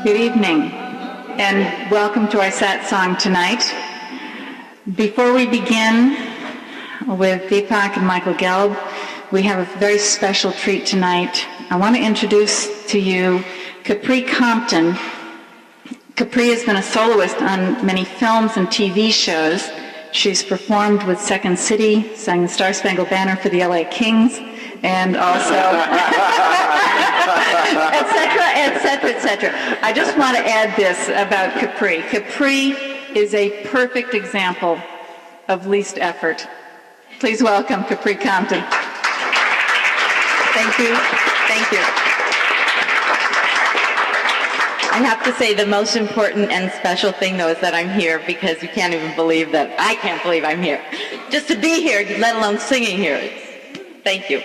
Good evening, and welcome to our satsang tonight. Before we begin with Deepak and Michael Gelb, we have a very special treat tonight. I want to introduce to you Capri Compton. Capri has been a soloist on many films and TV shows. She's performed with Second City, sang the Star Spangled Banner for the LA Kings, and also et cetera. I just want to add this about Capri. Capri is a perfect example of least effort. Please welcome Capri Compton. Thank you. Thank you. I have to say the most important and special thing, though, is that I'm here, because you can't even believe that. I can't believe I'm here. Just to be here, let alone singing here. Thank you.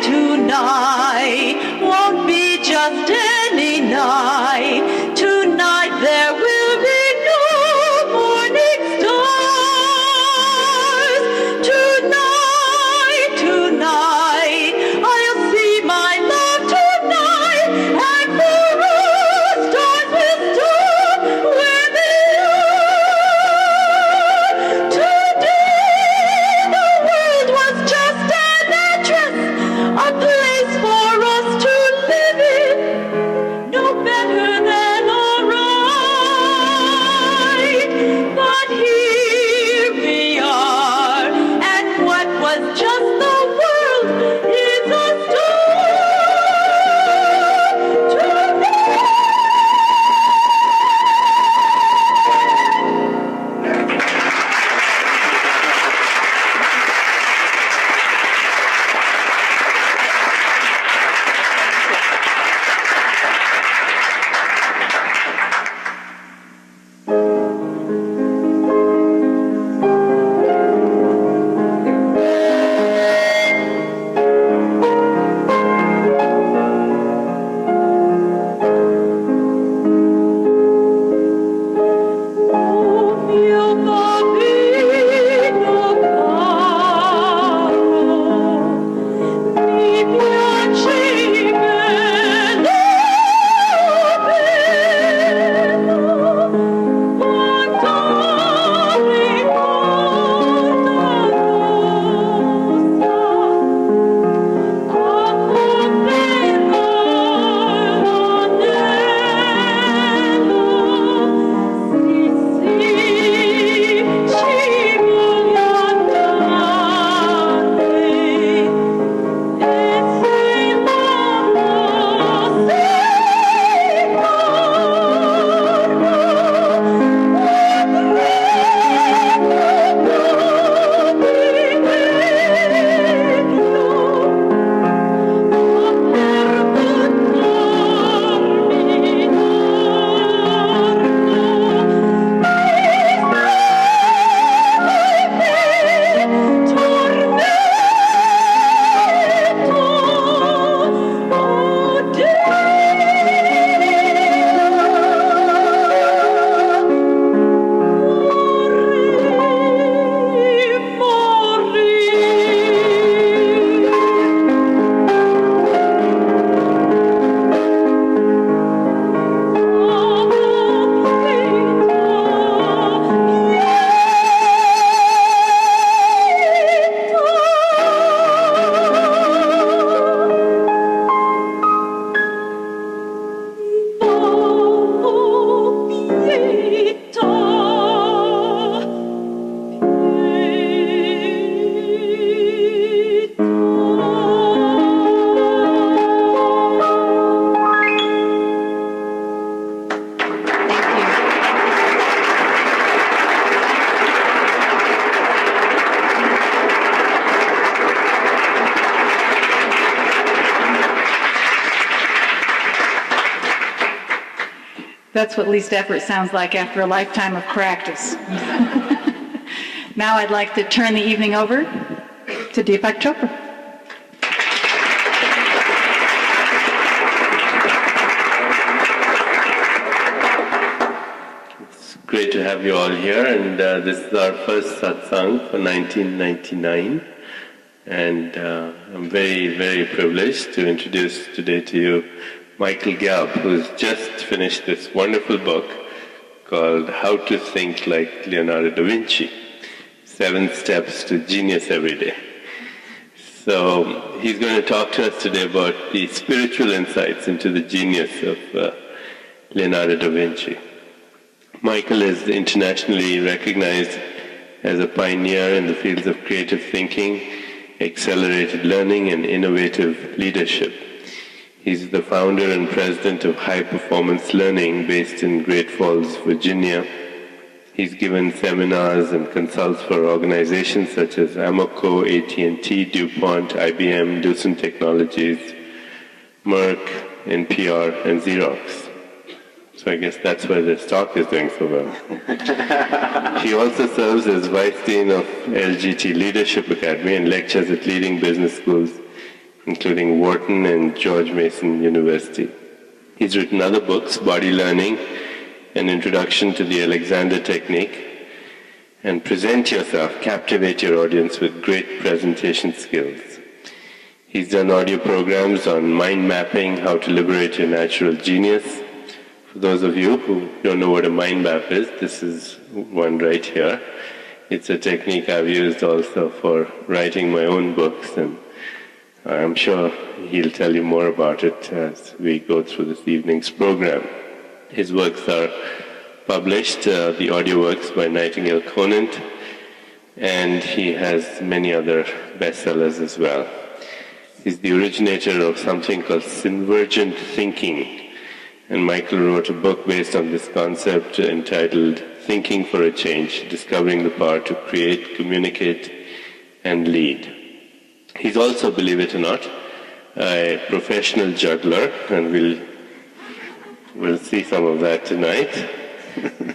Tonight won't be just any night. Tonight there will be no morning stars. Tonight, I'll see my love tonight, and for us stars will start where they are. Today the world was just an address, a place for us to live in, no better than alright. But here we are, and what was just the world is a That's what least effort sounds like after a lifetime of practice. Now I'd like to turn the evening over to Deepak Chopra. It's great to have you all here, and this is our first satsang for 1999. And I'm very, very privileged to introduce today to you Michael Gelb, who's just finished this wonderful book called How to Think Like Leonardo da Vinci, 7 Steps to Genius Every Day. So he's going to talk to us today about the spiritual insights into the genius of Leonardo da Vinci. Michael is internationally recognized as a pioneer in the fields of creative thinking, accelerated learning, and innovative leadership. He's the founder and president of High Performance Learning based in Great Falls, Virginia. He's given seminars and consults for organizations such as Amoco, AT&T, DuPont, IBM, Lucent Technologies, Merck, NPR, and Xerox. So I guess that's why this talk is doing so well. He also serves as Vice Dean of LGT Leadership Academy and lectures at leading business schools, including Wharton and George Mason University. He's written other books, Body Learning, An Introduction to the Alexander Technique, and Present Yourself, Captivate Your Audience with Great Presentation Skills. He's done audio programs on mind mapping, how to liberate your natural genius. For those of you who don't know what a mind map is, this is one right here. It's a technique I've used also for writing my own books, and I'm sure he'll tell you more about it as we go through this evening's program. His works are published, the audio works by Nightingale Conant, and he has many other bestsellers as well. He's the originator of something called Synvergent Thinking, and Michael wrote a book based on this concept entitled Thinking for a Change, Discovering the Power to Create, Communicate, and Lead. He's also, believe it or not, a professional juggler, and we'll see some of that tonight.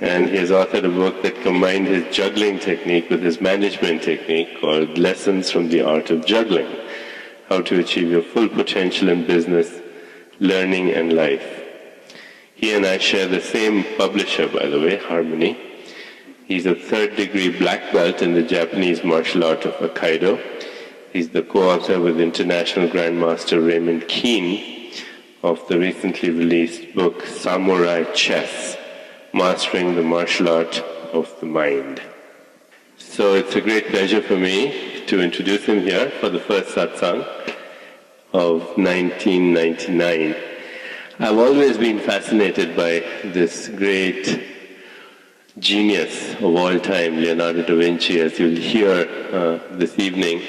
And he has authored a book that combined his juggling technique with his management technique called Lessons from the Art of Juggling, How to Achieve Your Full Potential in Business, Learning, and Life. He and I share the same publisher, by the way, Harmony. He's a 3rd-degree black belt in the Japanese martial art of Aikido. He's the co-author with international grandmaster Raymond Keane of the recently released book Samurai Chess, Mastering the Martial Art of the Mind. So it's a great pleasure for me to introduce him here for the first satsang of 1999. I've always been fascinated by this great genius of all time, Leonardo da Vinci. As you'll hear this evening,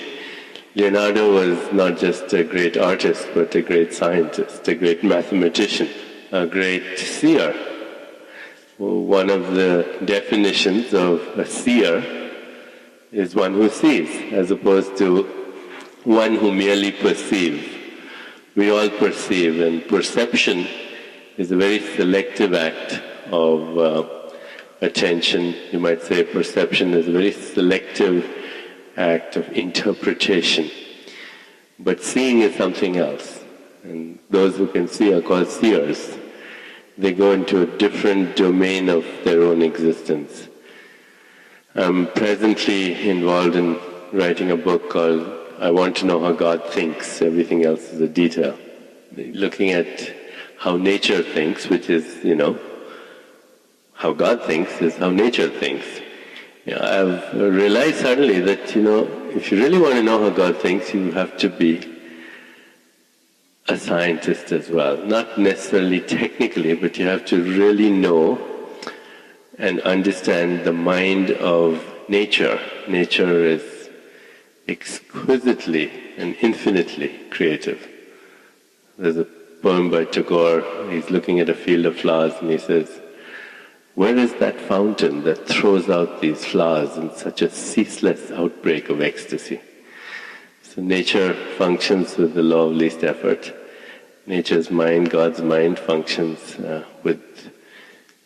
Leonardo was not just a great artist, but a great scientist, a great mathematician, a great seer. One of the definitions of a seer is one who sees, as opposed to one who merely perceives. We all perceive, and perception is a very selective act of attention. You might say perception is a very selective act of interpretation. But seeing is something else. And those who can see are called seers. They go into a different domain of their own existence. I'm presently involved in writing a book called I Want to Know How God Thinks. Everything else is a detail. Looking at how nature thinks, which is, how God thinks is how nature thinks. I've realized suddenly that, if you really want to know how God thinks, you have to be a scientist as well. Not necessarily technically, but you have to really know and understand the mind of nature. Nature is exquisitely and infinitely creative. There's a poem by Tagore. He's looking at a field of flowers and he says, "Where is that fountain that throws out these flowers in such a ceaseless outbreak of ecstasy?" So nature functions with the law of least effort. Nature's mind, God's mind, functions with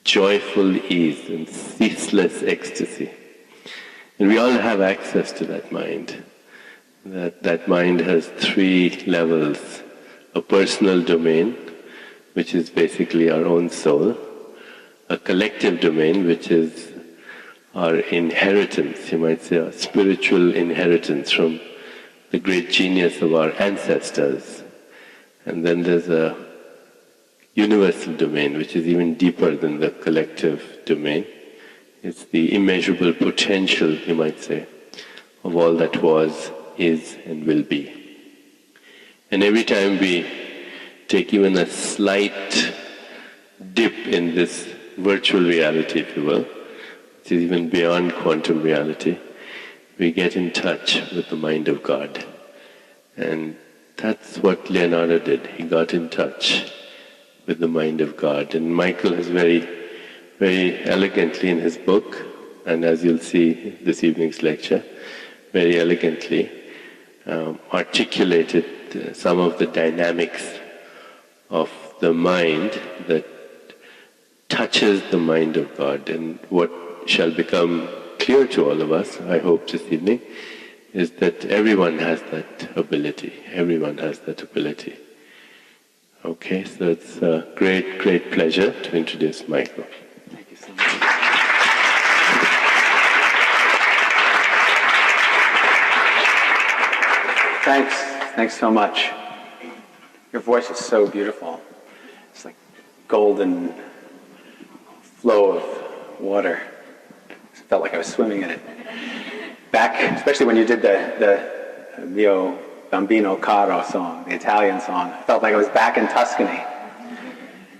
joyful ease and ceaseless ecstasy. And we all have access to that mind. That mind has 3 levels. A personal domain, which is basically our own soul. A collective domain, which is our inheritance, you might say, our spiritual inheritance from the great genius of our ancestors. And then there's a universal domain, which is even deeper than the collective domain. It's the immeasurable potential, you might say, of all that was, is, and will be. And every time we take even a slight dip in this virtual reality, if you will, which is even beyond quantum reality, we get in touch with the mind of God. And that's what Leonardo did. He got in touch with the mind of God. And Michael has very, very elegantly in his book, and as you'll see this evening's lecture, very elegantly articulated some of the dynamics of the mind that touches the mind of God. And what shall become clear to all of us, I hope this evening, is that everyone has that ability. Everyone has that ability. Okay, so it's a great, great pleasure to introduce Michael. Thank you so much. Thanks so much. Your voice is so beautiful. It's like golden flow of water. It felt like I was swimming in it. Back, especially when you did the Mio Bambino Caro song, the Italian song, I felt like I was back in Tuscany.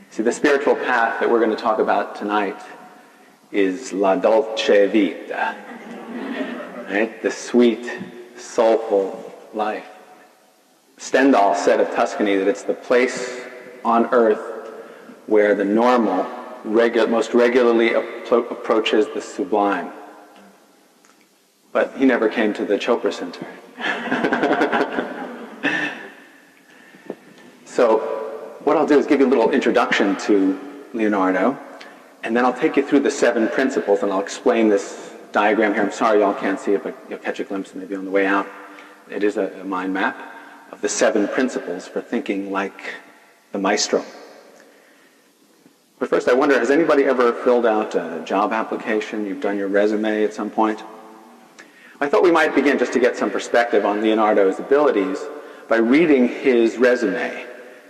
See, the spiritual path that we're going to talk about tonight is la dolce vita, right? The sweet, soulful life. Stendhal said of Tuscany that it's the place on earth where the normal most regularly approaches the sublime. But he never came to the Chopra Center. So what I'll do is give you a little introduction to Leonardo, and then I'll take you through the 7 principles, and I'll explain this diagram here. I'm sorry y'all can't see it, but you'll catch a glimpse maybe on the way out. It is a mind map of the 7 principles for thinking like the maestro. But first, I wonder, has anybody ever filled out a job application? You've done your resume at some point? I thought we might begin just to get some perspective on Leonardo's abilities by reading his resume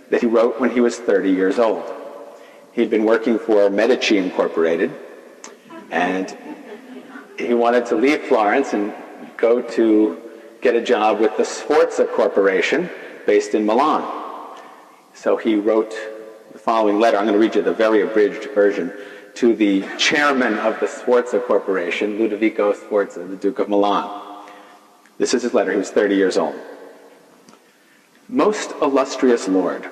that he wrote when he was 30 years old. He'd been working for Medici Incorporated, and he wanted to leave Florence and go to get a job with the Sforza Corporation based in Milan. So he wrote the following letter. I'm going to read you the very abridged version to the chairman of the Sforza Corporation, Ludovico Sforza, the Duke of Milan. This is his letter. He was 30 years old. Most illustrious Lord,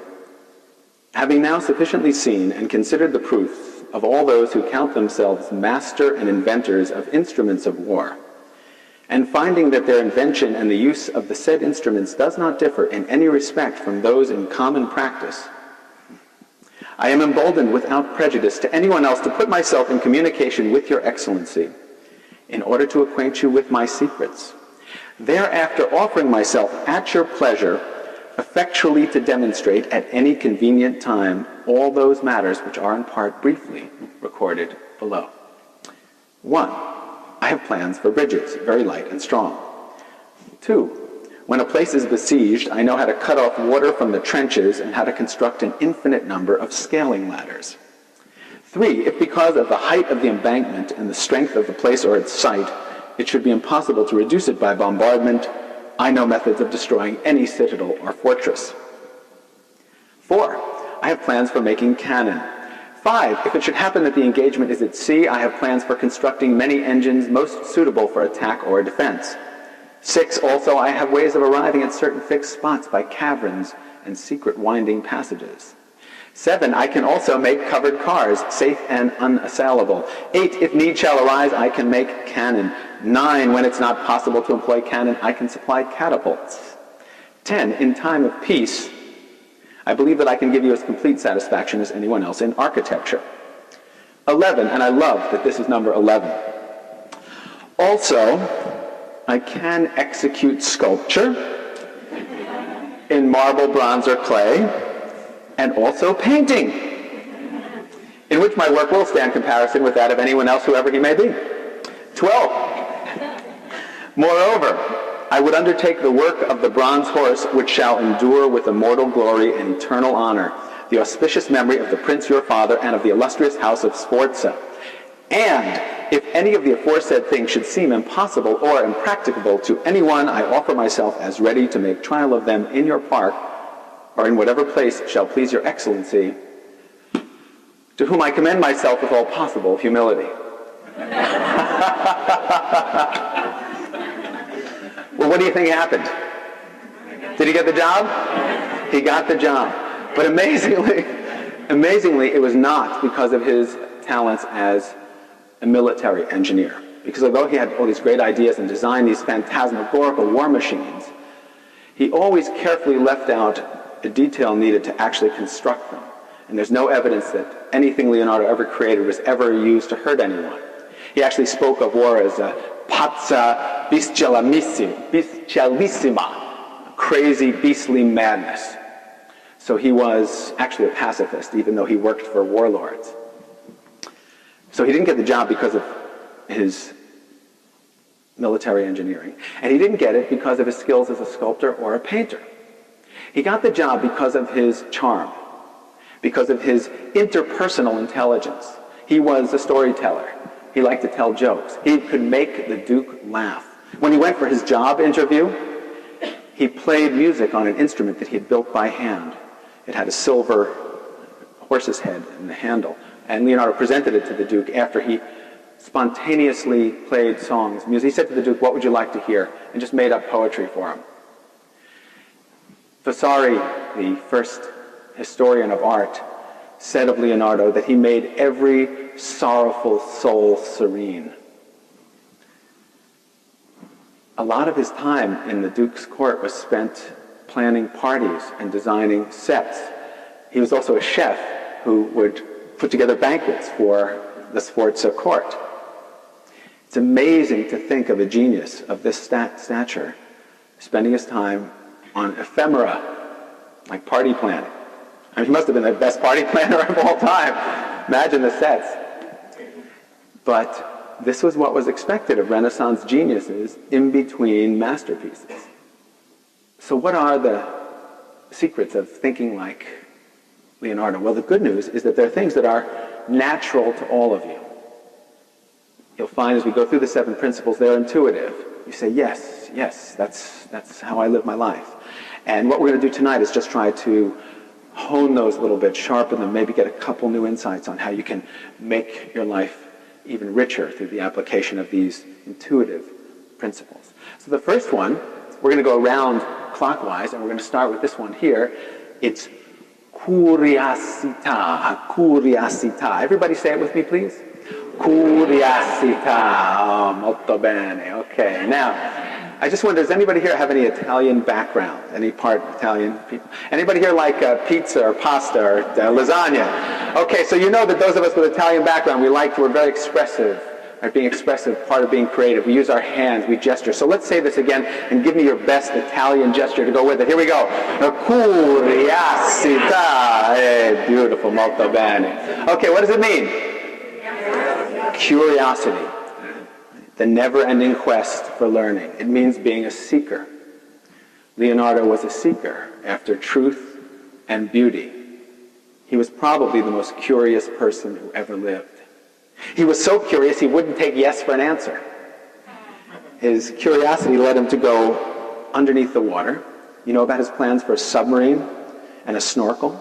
having now sufficiently seen and considered the proofs of all those who count themselves master and inventors of instruments of war, and finding that their invention and the use of the said instruments does not differ in any respect from those in common practice, I am emboldened without prejudice to anyone else to put myself in communication with your excellency in order to acquaint you with my secrets, thereafter offering myself at your pleasure effectually to demonstrate at any convenient time all those matters which are in part briefly recorded below. 1. I have plans for bridges, very light and strong. 2. When a place is besieged, I know how to cut off water from the trenches and how to construct an infinite number of scaling ladders. 3. If because of the height of the embankment and the strength of the place or its site, it should be impossible to reduce it by bombardment, I know methods of destroying any citadel or fortress. 4. I have plans for making cannon. 5. If it should happen that the engagement is at sea, I have plans for constructing many engines most suitable for attack or defense. 6. Also, I have ways of arriving at certain fixed spots by caverns and secret winding passages. 7. I can also make covered cars, safe and unassailable. 8. If need shall arise, I can make cannon. 9. When it's not possible to employ cannon, I can supply catapults. 10. In time of peace, I believe that I can give you as complete satisfaction as anyone else in architecture. 11. And I love that this is number 11. Also, I can execute sculpture in marble, bronze, or clay, and also painting, in which my work will stand comparison with that of anyone else, whoever he may be. 12. Moreover, I would undertake the work of the bronze horse, which shall endure with immortal glory and eternal honor the auspicious memory of the prince your father and of the illustrious house of Sforza. And if any of the aforesaid things should seem impossible or impracticable to anyone, I offer myself as ready to make trial of them in your park or in whatever place shall please your excellency, to whom I commend myself with all possible humility. Well, what do you think happened? Did he get the job? He got the job. But amazingly, it was not because of his talents as a military engineer. Because although he had all these great ideas and designed these phantasmagorical war machines, he always carefully left out the detail needed to actually construct them. And there's no evidence that anything Leonardo ever created was ever used to hurt anyone. He actually spoke of war as a pazza bestialissima, crazy, beastly madness. So he was actually a pacifist, even though he worked for warlords. So he didn't get the job because of his military engineering, and he didn't get it because of his skills as a sculptor or a painter. He got the job because of his charm, because of his interpersonal intelligence. He was a storyteller. He liked to tell jokes. He could make the Duke laugh. When he went for his job interview, he played music on an instrument that he had built by hand. It had a silver horse's head in the handle. And Leonardo presented it to the Duke after he spontaneously played songs, music. He said to the Duke, "What would you like to hear?" and just made up poetry for him. Vasari, the first historian of art, said of Leonardo that he made every sorrowful soul serene. A lot of his time in the Duke's court was spent planning parties and designing sets. He was also a chef who would put together banquets for the Sforza court. It's amazing to think of a genius of this stature spending his time on ephemera, like party planning. I mean, he must have been the best party planner of all time. Imagine the sets. But this was what was expected of Renaissance geniuses in between masterpieces. So what are the secrets of thinking like Leonardo? Well, the good news is that there are things that are natural to all of you. You'll find as we go through the 7 principles, they're intuitive. You say, yes, that's how I live my life. And what we're going to do tonight is just try to hone those a little bit, sharpen them, maybe get a couple new insights on how you can make your life even richer through the application of these intuitive principles. So the first one, we're going to go around clockwise, and we're going to start with this one here. It's curiosità. Curiosità. Everybody say it with me, please. Curiosità. Oh, molto bene. Okay. Now, I just wonder, does anybody here have any Italian background? Any part Italian people? Anybody here like pizza or pasta or lasagna? Okay, so you know that those of us with Italian background, we're very expressive. Right? Being expressive, part of being creative. We use our hands, we gesture. So let's say this again and give me your best Italian gesture to go with it. Here we go. Curiosità. Beautiful, molto bene. Okay, what does it mean? Curiosity. The never-ending quest for learning. It means being a seeker. Leonardo was a seeker after truth and beauty. He was probably the most curious person who ever lived. He was so curious he wouldn't take yes for an answer. His curiosity led him to go underneath the water. You know about his plans for a submarine and a snorkel?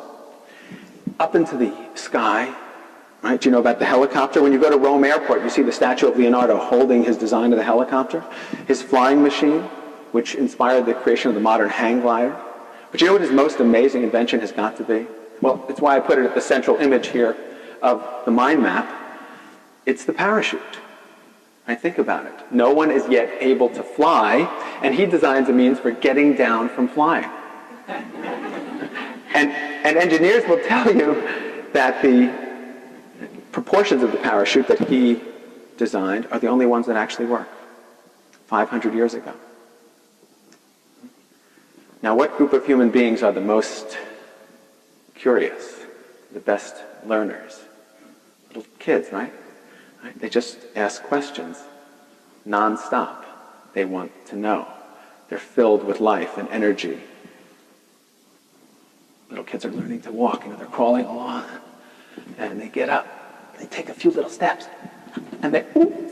Up into the sky. Right? Do you know about the helicopter? When you go to Rome Airport, you see the statue of Leonardo holding his design of the helicopter. His flying machine, which inspired the creation of the modern hang glider. But you know what his most amazing invention has got to be? Well, it's why I put it at the central image here of the mind map. It's the parachute. Right? Think about it. No one is yet able to fly, and he designs a means for getting down from flying. And engineers will tell you that the proportions of the parachute that he designed are the only ones that actually work 500 years ago. Now, what group of human beings are the most curious, the best learners? Little kids, right? They just ask questions non-stop. They want to know. They're filled with life and energy. Little kids are learning to walk, they're crawling along, and they get up, they take a few little steps, and they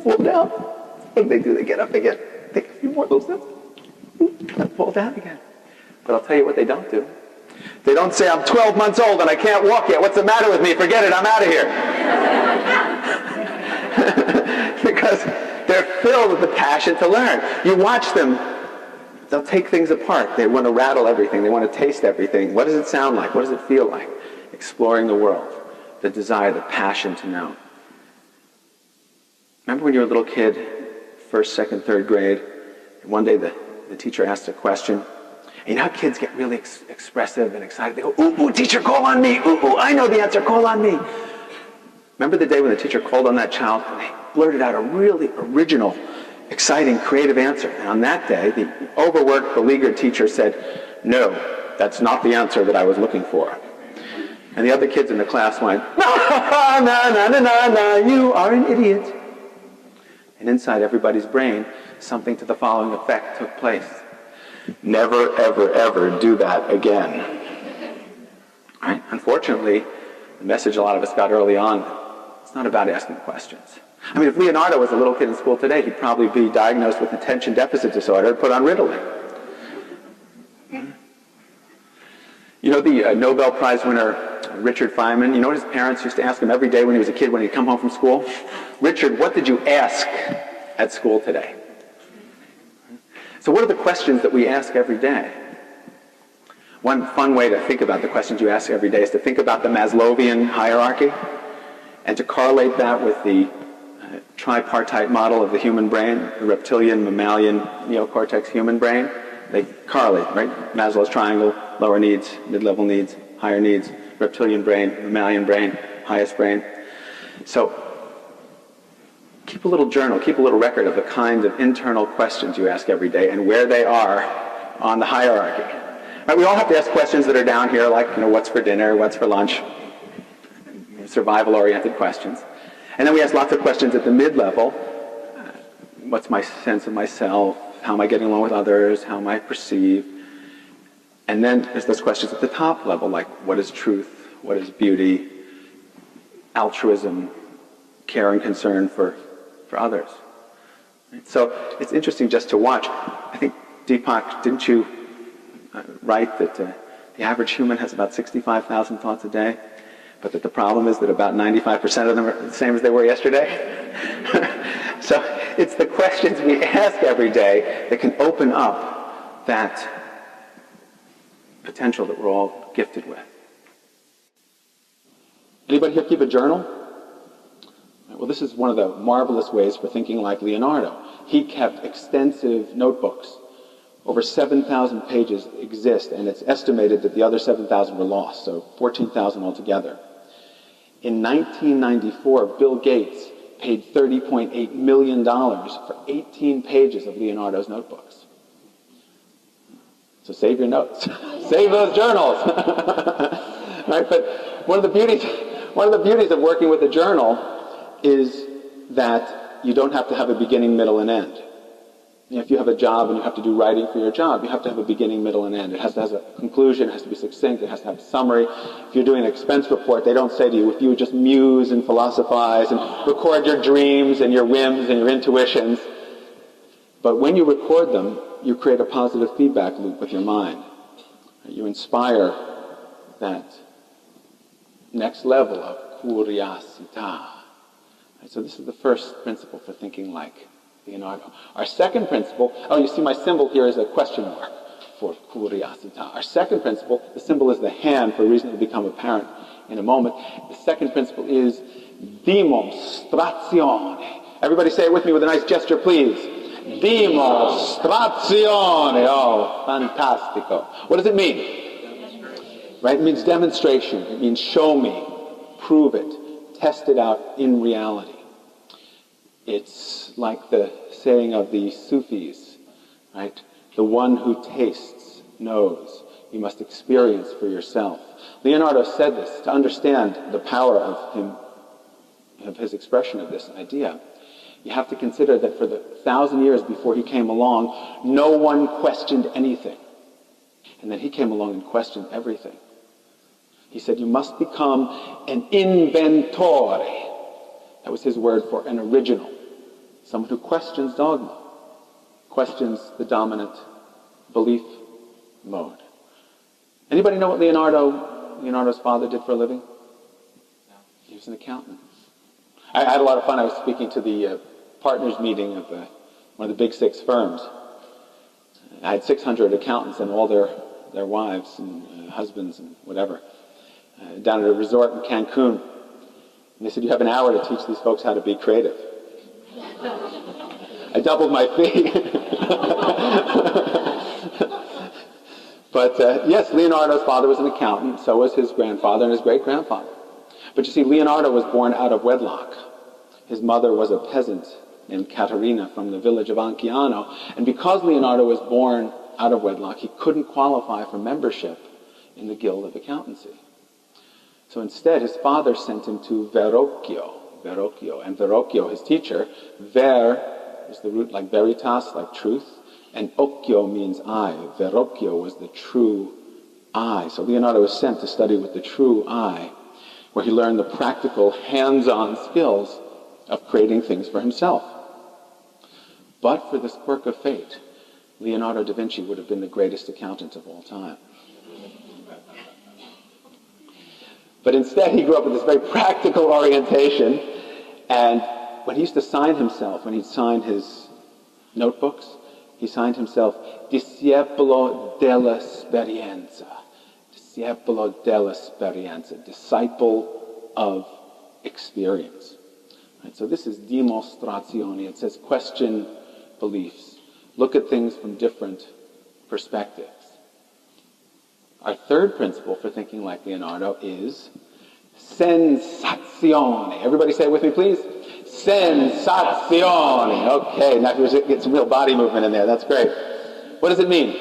fall down. What do? They get up again, take a few more little steps, and fall down again. But I'll tell you what they don't do. They don't say, I'm 12 months old and I can't walk yet. What's the matter with me? Forget it, I'm out of here. Because they're filled with the passion to learn. You watch them, they'll take things apart. They want to rattle everything. They want to taste everything. What does it sound like? What does it feel like? Exploring the world. The desire, the passion to know. Remember when you were a little kid, first, second, third grade, and one day the teacher asked a question? And you know how kids get really expressive and excited? They go, ooh, teacher, call on me. Ooh, I know the answer, call on me. Remember the day when the teacher called on that child and they blurted out a really original, exciting, creative answer. And on that day, the overworked, beleaguered teacher said, no, that's not the answer that I was looking for. And the other kids in the class went, no, you are an idiot. And inside everybody's brain, something to the following effect took place. Never, ever, ever do that again. Right? Unfortunately, the message a lot of us got early on, it's not about asking questions. I mean, if Leonardo was a little kid in school today, he'd probably be diagnosed with attention deficit disorder and put on Ritalin. You know the Nobel Prize winner, Richard Feynman, you know what his parents used to ask him every day when he was a kid when he'd come home from school? Richard, what did you ask at school today? So what are the questions that we ask every day? One fun way to think about the questions you ask every day is to think about the Maslowian hierarchy and to correlate that with the tripartite model of the human brain, the reptilian, mammalian, neocortex human brain. They correlate, right? Maslow's triangle, lower needs, mid-level needs, higher needs, reptilian brain, mammalian brain, highest brain. So keep a little journal, keep a little record of the kind of internal questions you ask every day and where they are on the hierarchy. Right, we all have to ask questions that are down here, like, what's for dinner, what's for lunch, survival-oriented questions. And then we ask lots of questions at the mid-level. What's my sense of myself? How am I getting along with others? How am I perceived? And then there's those questions at the top level, like what is truth? What is beauty? Altruism, care and concern for others. So it's interesting just to watch. I think, Deepak, didn't you write that the average human has about 65,000 thoughts a day, but that the problem is that about 95% of them are the same as they were yesterday? So it's the questions we ask every day that can open up that potential that we're all gifted with. Anybody here keep a journal? Well, this is one of the marvelous ways for thinking like Leonardo. He kept extensive notebooks. Over 7,000 pages exist, and it's estimated that the other 7,000 were lost, so 14,000 altogether. In 1994, Bill Gates paid $30.8 million for 18 pages of Leonardo's notebooks. So save your notes. Save those journals. Right? But one of the beauties of working with a journal is that you don't have to have a beginning, middle, and end. If you have a job and you have to do writing for your job, you have to have a beginning, middle, and end. It has to have a conclusion, it has to be succinct, it has to have a summary. If you're doing an expense report, they don't say to you, if you would just muse and philosophize and record your dreams and your whims and your intuitions. But when you record them, you create a positive feedback loop with your mind. You inspire that next level of curiosità. So this is the first principle for thinking like Leonardo. Our second principle, you see my symbol here is a question mark for curiosità. Our second principle, the symbol is the hand for a reason that will become apparent in a moment. The second principle is dimostrazione. Everybody say it with me with a nice gesture, please. Dimostrazione. Oh, fantastico. What does it mean? Right? It means demonstration. It means show me, prove it, test it out in reality. It's like the saying of the Sufis, right? The one who tastes knows. You must experience for yourself. Leonardo said this to understand the power of his expression of this idea. You have to consider that for the 1,000 years before he came along, no one questioned anything. And then he came along and questioned everything. He said, you must become an inventore. That was his word for an original. Someone who questions dogma, questions the dominant belief mode. Anybody know what Leonardo's father did for a living? He was an accountant. I had a lot of fun. I was speaking to the partners meeting of one of the big 6 firms. I had 600 accountants and all their wives and husbands and whatever down at a resort in Cancun. And they said, you have an hour to teach these folks how to be creative. I doubled my fee. But yes, Leonardo's father was an accountant, so was his grandfather and his great-grandfather. But you see, Leonardo was born out of wedlock. His mother was a peasant named Caterina from the village of Anciano, and because Leonardo was born out of wedlock, he couldn't qualify for membership in the Guild of Accountancy. So instead, his father sent him to Verrocchio, and Verrocchio, his teacher, ver is the root like veritas, like truth, and occhio means eye. Verrocchio was the true eye. So Leonardo was sent to study with the true eye, where he learned the practical, hands-on skills of creating things for himself. But for this quirk of fate, Leonardo da Vinci would have been the greatest accountant of all time. But instead, he grew up with this very practical orientation, and when he used to sign himself, when he'd signed his notebooks, he signed himself Discepolo dell'esperienza. Discepolo dell'esperienza, disciple of experience. Right, so this is dimostrazione. It says question beliefs. Look at things from different perspectives. Our third principle for thinking like Leonardo is sensazione. Everybody say it with me, please. Sensazione. Okay, now get some real body movement in there. That's great. What does it mean?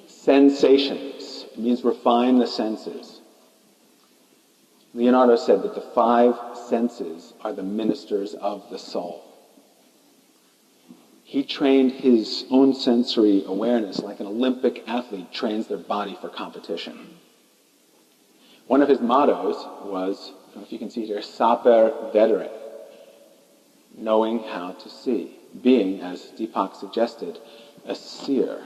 Sensations. It means refine the senses. Leonardo said that the 5 senses are the ministers of the soul. He trained his own sensory awareness like an Olympic athlete trains their body for competition. One of his mottos was, I don't know if you can see here, saper vedere, knowing how to see, being, as Deepak suggested, a seer.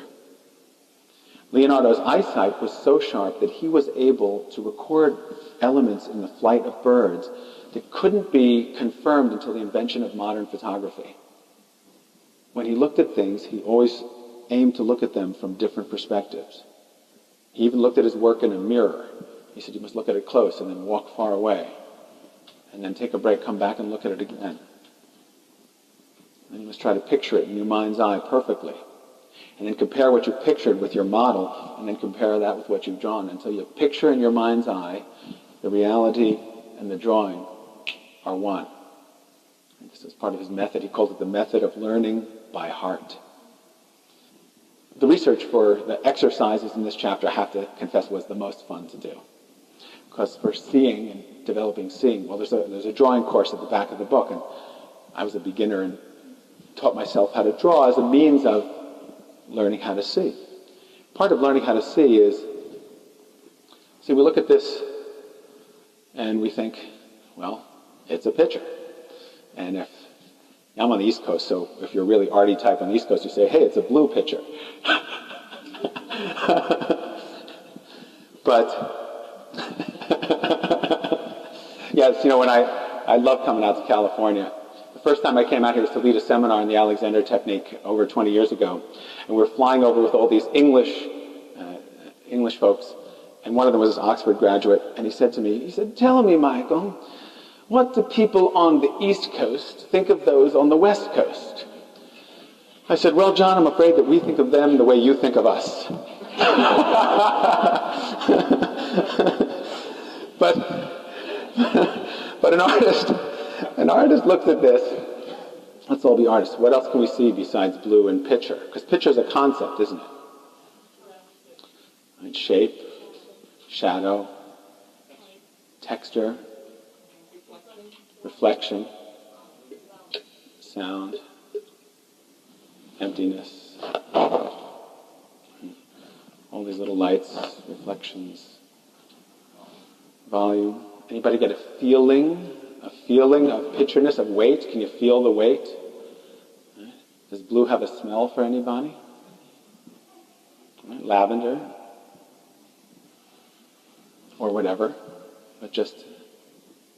Leonardo's eyesight was so sharp that he was able to record elements in the flight of birds that couldn't be confirmed until the invention of modern photography. When he looked at things, he always aimed to look at them from different perspectives. He even looked at his work in a mirror. He said, you must look at it close and then walk far away. And then take a break, come back and look at it again. And you must try to picture it in your mind's eye perfectly. And then compare what you pictured with your model, and then compare that with what you've drawn until you picture in your mind's eye the reality and the drawing are one. And this is part of his method. He called it the method of learning by heart. The research for the exercises in this chapter, I have to confess, was the most fun to do. Because for seeing and developing seeing, well, there's a drawing course at the back of the book, and I was a beginner and taught myself how to draw as a means of learning how to see. Part of learning how to see is, we look at this and we think, well, it's a picture. And if I'm on the East Coast, so if you're really arty type on the East Coast, you say, hey, it's a blue picture. But, yes, when I love coming out to California. The first time I came out here was to lead a seminar on the Alexander Technique over 20 years ago. And we were flying over with all these English folks. And one of them was an Oxford graduate. And he said to me, tell me, Michael, what do people on the East Coast think of those on the West Coast? I said, well, John, I'm afraid that we think of them the way you think of us. But an artist looks at this. Let's all be artists. What else can we see besides blue and picture? Because picture is a concept, isn't it? Right? Shape, shadow, texture, reflection. sound, emptiness, all these little lights, reflections, volume. Anybody get a feeling of pictureness, of weight? Can you feel the weight? Right. Does blue have a smell for anybody? Right. Lavender? Or whatever. But just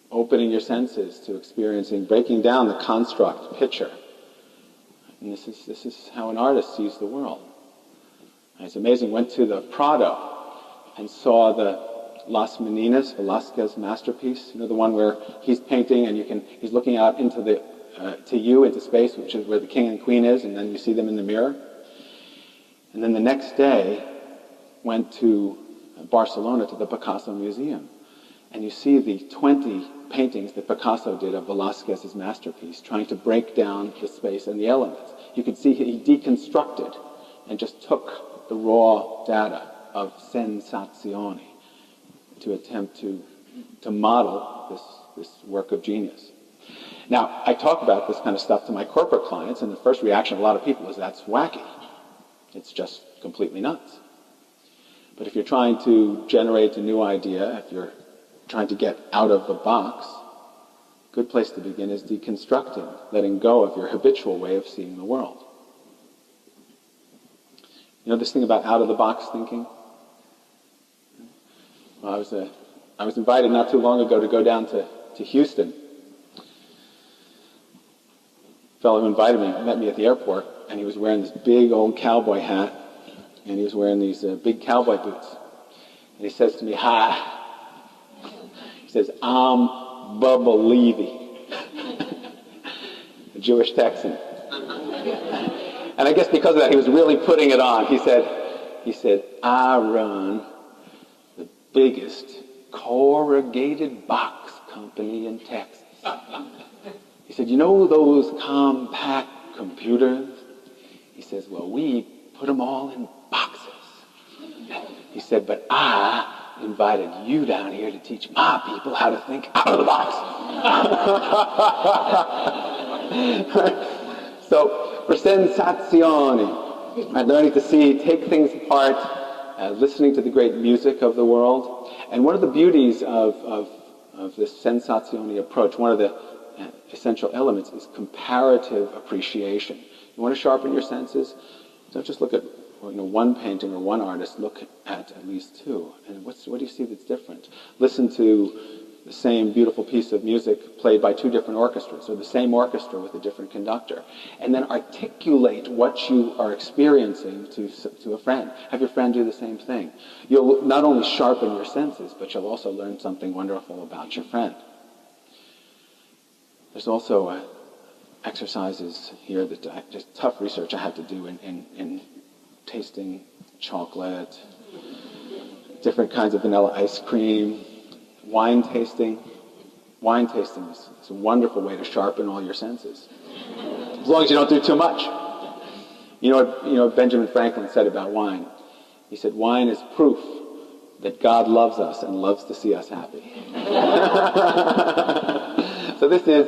opening your senses to experiencing, breaking down the construct, picture. And this is how an artist sees the world. It's amazing. Went to the Prado and saw the Las Meninas, Velázquez masterpiece. You know, the one where he's painting and he's looking out into into space, which is where the king and queen is, and then you see them in the mirror. And then the next day, went to Barcelona to the Picasso Museum. And you see the 20 paintings that Picasso did of Velázquez's masterpiece, trying to break down the space and the elements. You could see he deconstructed and just took the raw data of sensazioni to attempt to model this work of genius. Now, I talk about this kind of stuff to my corporate clients, and the first reaction of a lot of people is, that's wacky. It's just completely nuts. But if you're trying to generate a new idea, if you're trying to get out of the box, a good place to begin is deconstructing, letting go of your habitual way of seeing the world. You know this thing about out-of-the-box thinking? Well, I was invited not too long ago to go down to Houston. A fellow who invited me met me at the airport, and he was wearing this big old cowboy hat, and he was wearing these big cowboy boots. And he says to me, "Hi." He says, "I'm Bubba Levy," a Jewish Texan. And I guess because of that, he was really putting it on. He said, "I run the biggest corrugated box company in Texas." He said, "You know those compact computers?" He says, "Well, we put them all in boxes." He said, "But I invited you down here to teach my people how to think out of the box." So, for sensazioni, learning to see, take things apart, listening to the great music of the world. And one of the beauties of this sensazioni approach, one of the essential elements, is comparative appreciation. You want to sharpen your senses? Don't just look at one painting or one artist, look at least two. And what do you see that's different? Listen to the same beautiful piece of music played by two different orchestras, or the same orchestra with a different conductor. And then articulate what you are experiencing to a friend. Have your friend do the same thing. You'll not only sharpen your senses, but you'll also learn something wonderful about your friend. There's also exercises here that just tough research I had to do in tasting chocolate, different kinds of vanilla ice cream, wine tasting. Wine tasting is a wonderful way to sharpen all your senses, as long as you don't do too much. You know what Benjamin Franklin said about wine? He said, "Wine is proof that God loves us and loves to see us happy." So this is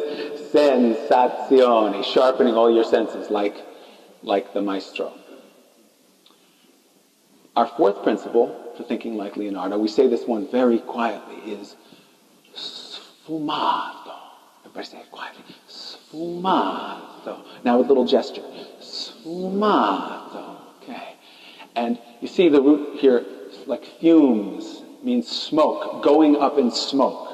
sensazioni, sharpening all your senses like the maestro. Our fourth principle for thinking like Leonardo, we say this one very quietly, is sfumato. Everybody say it quietly. Sfumato. Now with a little gesture. Sfumato. Okay. And you see the root here, like fumes, means smoke, going up in smoke.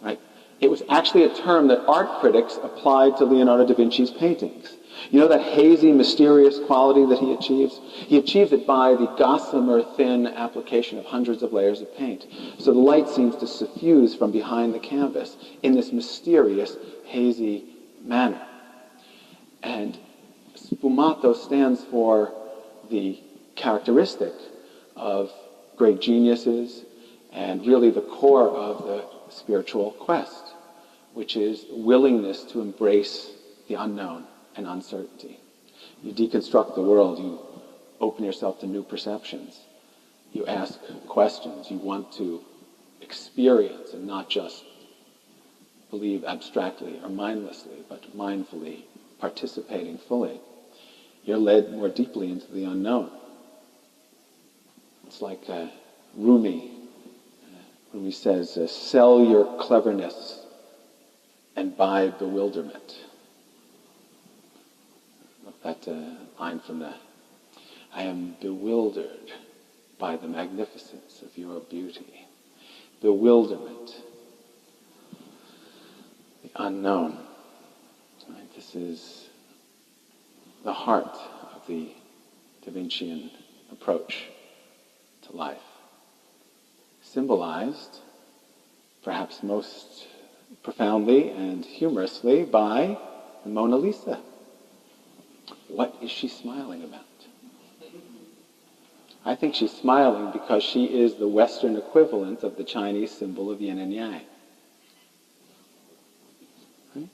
Right? It was actually a term that art critics applied to Leonardo da Vinci's paintings. You know that hazy, mysterious quality that he achieves? He achieves it by the gossamer thin application of hundreds of layers of paint. So the light seems to suffuse from behind the canvas in this mysterious, hazy manner. And sfumato stands for the characteristic of great geniuses and really the core of the spiritual quest, which is willingness to embrace the unknown and uncertainty. You deconstruct the world, you open yourself to new perceptions, you ask questions, you want to experience and not just believe abstractly or mindlessly, but mindfully participating fully, you're led more deeply into the unknown. It's like Rumi. Rumi says, sell your cleverness and buy bewilderment. That line from the, I am bewildered by the magnificence of your beauty. Bewilderment. The unknown. Right? This is the heart of the Da Vincian approach to life. Symbolized, perhaps most profoundly and humorously, by the Mona Lisa. What is she smiling about? I think she's smiling because she is the Western equivalent of the Chinese symbol of yin and yang. Right?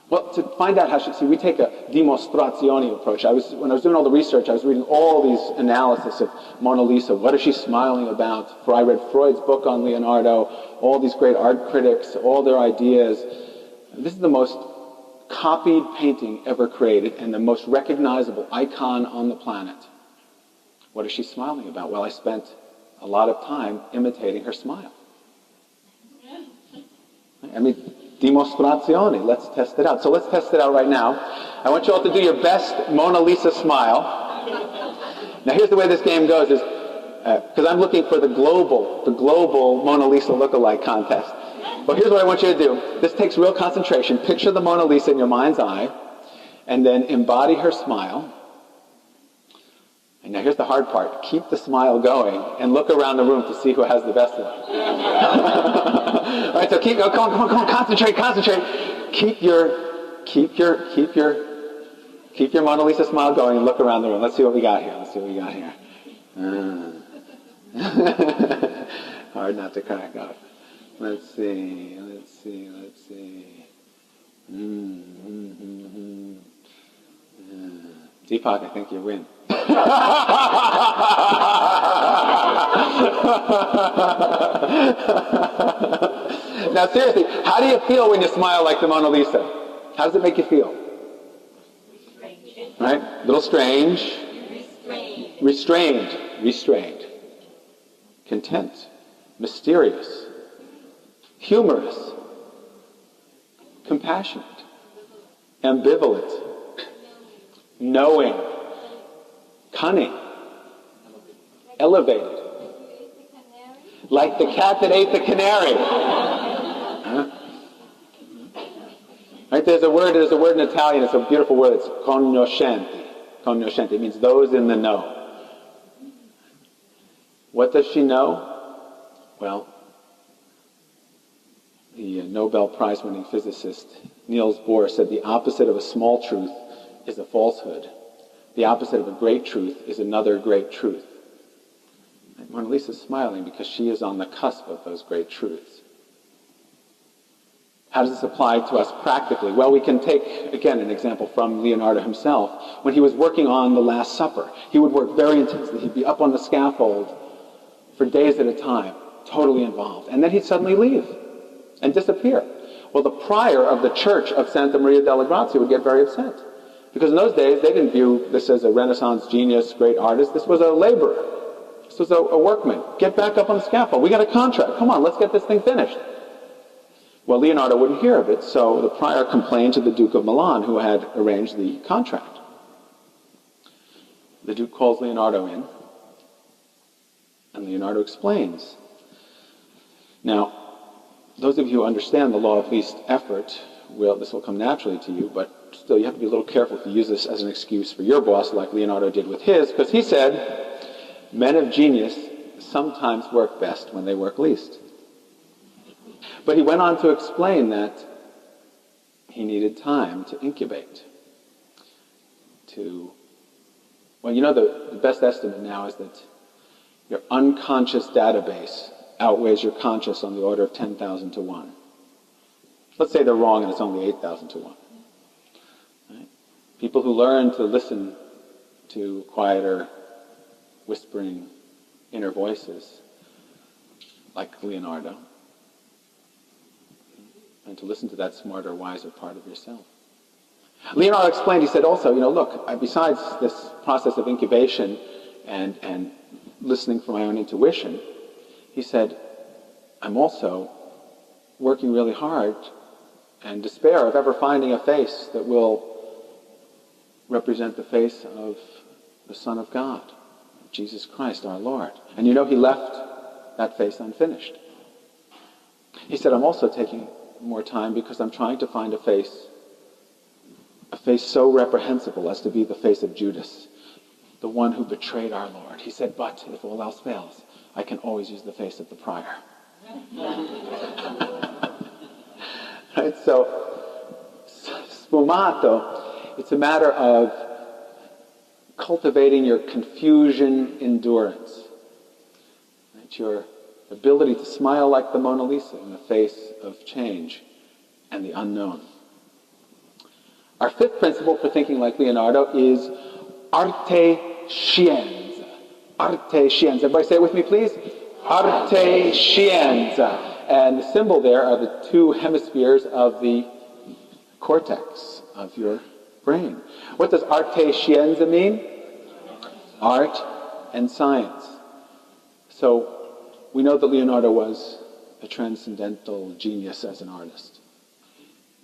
Well, to find out how we take a dimostrazione approach. When I was doing all the research, I was reading all these analysis of Mona Lisa. What is she smiling about? For I read Freud's book on Leonardo, all these great art critics, all their ideas. This is the most copied painting ever created and the most recognizable icon on the planet. What is she smiling about? Well, I spent a lot of time imitating her smile. I mean, dimostrazione. Let's test it out. So let's test it out right now. I want you all to do your best Mona Lisa smile. Now here's the way this game goes, is because I'm looking for the global Mona Lisa lookalike contest. Well, here's what I want you to do. This takes real concentration. Picture the Mona Lisa in your mind's eye, and then embody her smile. And now here's the hard part. Keep the smile going, and look around the room to see who has the best one. All right, so come on, concentrate. Keep your Mona Lisa smile going, and look around the room. Let's see what we got here. Hard not to crack up. Let's see. Deepak, I think you win. Now seriously, how do you feel when you smile like the Mona Lisa? How does it make you feel? Right? A little strange. Restrained. Content. Mysterious. Humorous. Compassionate. Ambivalent. Knowing. Cunning. Elevated. Like the cat that ate the canary. Right? There's a word in Italian, it's a beautiful word, it's cognoscenti. Cognoscenti, it means those in the know. What does she know? Well, the Nobel Prize-winning physicist Niels Bohr said the opposite of a small truth is a falsehood. The opposite of a great truth is another great truth. And Mona Lisa's smiling because she is on the cusp of those great truths. How does this apply to us practically? Well, we can take, again, an example from Leonardo himself. When he was working on The Last Supper, he would work very intensely. He'd be up on the scaffold for days at a time, totally involved. And then he'd suddenly leave and disappear. Well, the prior of the church of Santa Maria delle Grazie would get very upset. Because in those days, they didn't view this as a Renaissance genius, great artist. This was a laborer. This was a workman. Get back up on the scaffold. We got a contract. Come on, let's get this thing finished. Well, Leonardo wouldn't hear of it, so the prior complained to the Duke of Milan, who had arranged the contract. The Duke calls Leonardo in, and Leonardo explains. Now, those of you who understand the law of least effort, this will come naturally to you, but still you have to be a little careful to use this as an excuse for your boss, like Leonardo did with his, because he said, men of genius sometimes work best when they work least. But he went on to explain that he needed time to incubate. The best estimate now is that your unconscious database outweighs your conscious on the order of 10,000 to 1. Let's say they're wrong and it's only 8,000 to 1. Right? People who learn to listen to quieter, whispering inner voices, like Leonardo, and to listen to that smarter, wiser part of yourself. Leonardo explained, he said also, look, besides this process of incubation and listening for my own intuition, he said, I'm also working really hard and despair of ever finding a face that will represent the face of the Son of God, Jesus Christ our Lord. And he left that face unfinished. He said, I'm also taking more time because I'm trying to find a face so reprehensible as to be the face of Judas, the one who betrayed our Lord. He said, but if all else fails, I can always use the face of the prior. Right? So, sfumato, it's a matter of cultivating your confusion endurance. Right? Your ability to smile like the Mona Lisa in the face of change and the unknown. Our fifth principle for thinking like Leonardo is arte scienza. Arte scienza. Everybody say it with me, please. Arte scienza. And the symbol there are the two hemispheres of the cortex of your brain. What does arte scienza mean? Art and science. So we know that Leonardo was a transcendental genius as an artist.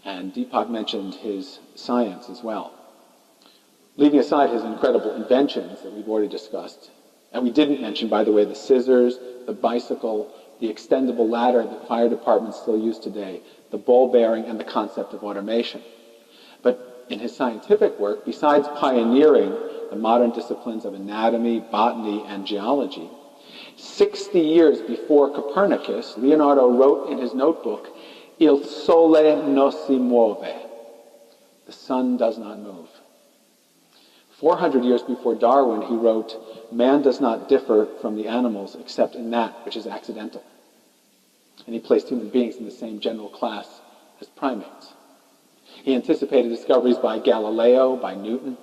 And Deepak mentioned his science as well. Leaving aside his incredible inventions that we've already discussed, and we didn't mention, by the way, the scissors, the bicycle, the extendable ladder that fire departments still use today, the ball bearing, and the concept of automation. But in his scientific work, besides pioneering the modern disciplines of anatomy, botany, and geology, 60 years before Copernicus, Leonardo wrote in his notebook, Il sole non si muove. The sun does not move. 400 years before Darwin, he wrote, man does not differ from the animals except in that which is accidental. And he placed human beings in the same general class as primates. He anticipated discoveries by Galileo, by Newton.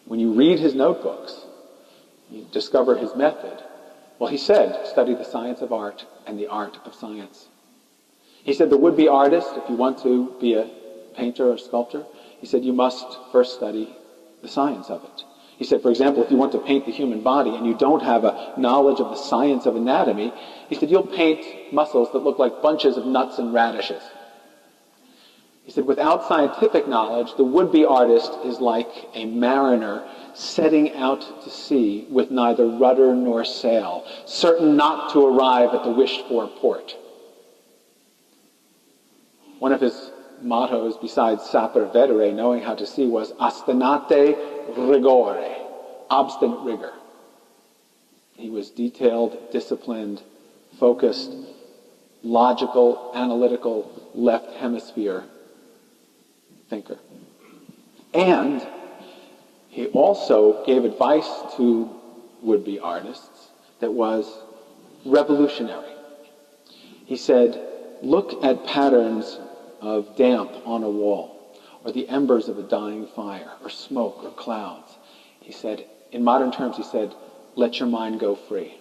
When you read his notebooks, you discover his method. Well, he said, study the science of art and the art of science. He said the would-be artist, if you want to be a painter or sculptor, he said you must first study the science of it. He said, for example, if you want to paint the human body and you don't have a knowledge of the science of anatomy, he said you'll paint muscles that look like bunches of nuts and radishes. He said without scientific knowledge, the would-be artist is like a mariner setting out to sea with neither rudder nor sail, certain not to arrive at the wished-for port. One of his mottos, besides sapere vedere, knowing how to see, was ostinate rigore, obstinate rigor. He was detailed, disciplined, focused, logical, analytical, left hemisphere thinker. And he also gave advice to would-be artists that was revolutionary. He said, look at patterns of damp on a wall, or the embers of a dying fire, or smoke, or clouds. He said, in modern terms, he said, let your mind go free.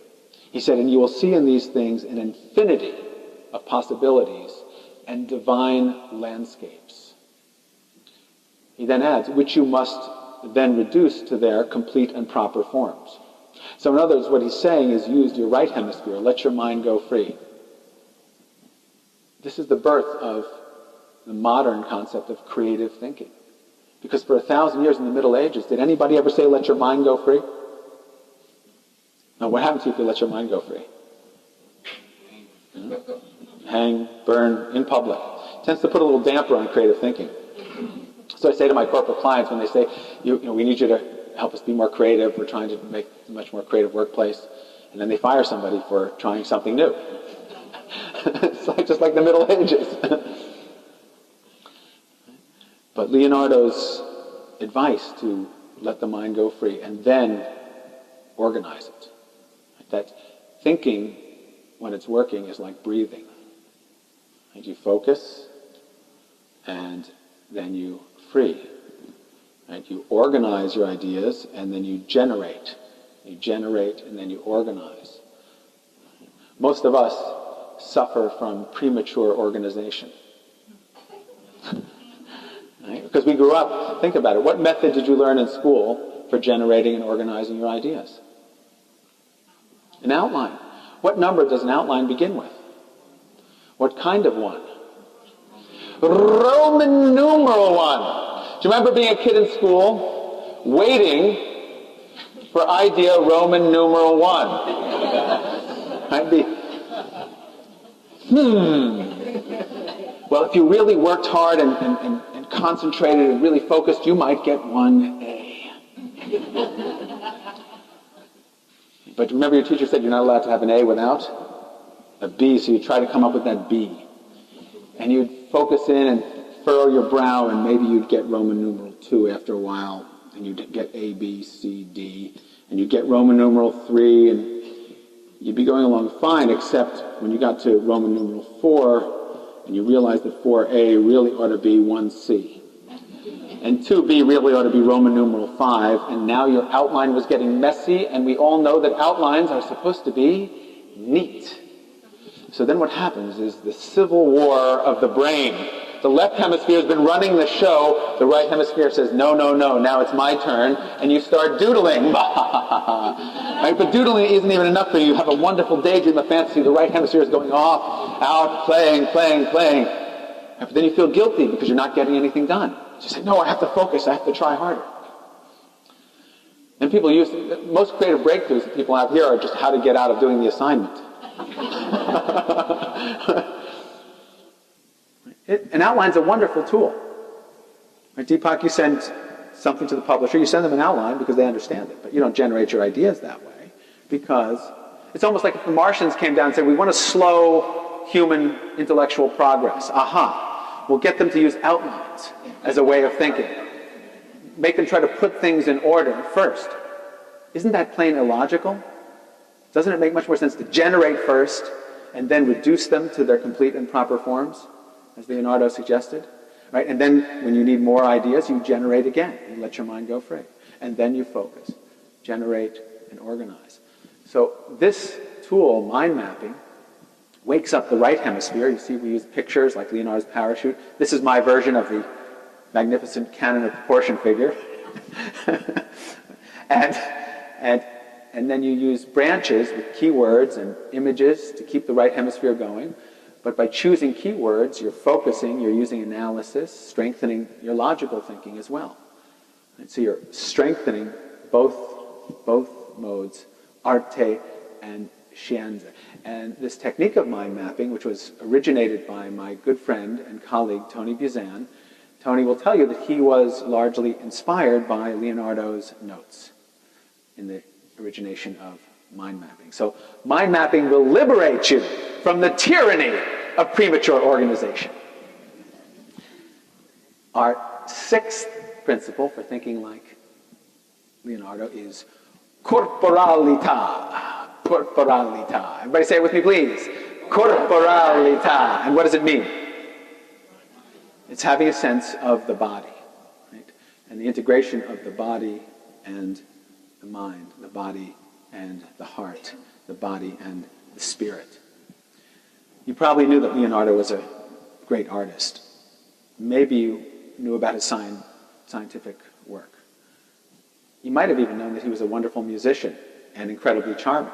He said, and you will see in these things an infinity of possibilities and divine landscapes. He then adds, which you must then reduce to their complete and proper forms. So in other words, what he's saying is use your right hemisphere, let your mind go free. This is the birth of the modern concept of creative thinking. Because for 1,000 years in the Middle Ages, did anybody ever say, let your mind go free? Now, what happens to you if you let your mind go free? Hang, burn, in public. It tends to put a little damper on creative thinking. So I say to my corporate clients when they say, we need you to help us be more creative, we're trying to make a much more creative workplace, and then they fire somebody for trying something new. It's just like the Middle Ages. But Leonardo's advice to let the mind go free and then organize it. That thinking, when it's working, is like breathing. And you focus, and then you free. Right? You organize your ideas, and then you generate. You generate, and then you organize. Most of us suffer from premature organization. Right? Because we grew up, think about it, what method did you learn in school for generating and organizing your ideas? An outline. What number does an outline begin with? What kind of one? Roman numeral one. Do you remember being a kid in school, waiting for idea Roman numeral one? I'd be, Well, if you really worked hard and concentrated and really focused, you might get 1A. But remember your teacher said you're not allowed to have an A without a B, so you try to come up with that B. And you'd focus in and furrow your brow, and maybe you'd get Roman numeral 2 after a while, and you'd get A, B, C, D, and you'd get Roman numeral 3, and you'd be going along fine, except when you got to Roman numeral 4, and you realized that 4A really ought to be 1C. And 2B really ought to be Roman numeral 5, and now your outline was getting messy, and we all know that outlines are supposed to be neat. So then what happens is the civil war of the brain. The left hemisphere has been running the show. The right hemisphere says, no, no, no, now it's my turn. And you start doodling. Right? But doodling isn't even enough for you. You have a wonderful daydream of fantasy. The right hemisphere is going off, out, playing. But then you feel guilty because you're not getting anything done. So you say, no, I have to focus. I have to try harder. And people use, most creative breakthroughs that people have here are just how to get out of doing the assignment. An outline's a wonderful tool. Right, Deepak, you send something to the publisher, you send them an outline because they understand it, but you don't generate your ideas that way, because it's almost like if the Martians came down and said, we want to slow human intellectual progress. Aha. We'll get them to use outlines as a way of thinking. Make them try to put things in order first. Isn't that plain illogical? Doesn't it make much more sense to generate first and then reduce them to their complete and proper forms, as Leonardo suggested? Right? And then when you need more ideas, you generate again. You let your mind go free. And then you focus, generate, and organize. So this tool, mind mapping, wakes up the right hemisphere. You see we use pictures like Leonardo's parachute. This is my version of the magnificent canon of proportion figure. And then you use branches with keywords and images to keep the right hemisphere going. But by choosing keywords, you're focusing, you're using analysis, strengthening your logical thinking as well. And so you're strengthening both modes, arte and scienza. And this technique of mind mapping, which was originated by my good friend and colleague, Tony Buzan, Tony will tell you that he was largely inspired by Leonardo's notes in the origination of mind mapping. So mind mapping will liberate you from the tyranny of premature organization. Our sixth principle for thinking like Leonardo is corporalita. Corporalita. Everybody say it with me, please. Corporalita. And what does it mean? It's having a sense of the body, right? And the integration of the body and the mind, the body and the heart, the body and the spirit. You probably knew that Leonardo was a great artist. Maybe you knew about his scientific work. You might have even known that he was a wonderful musician and incredibly charming.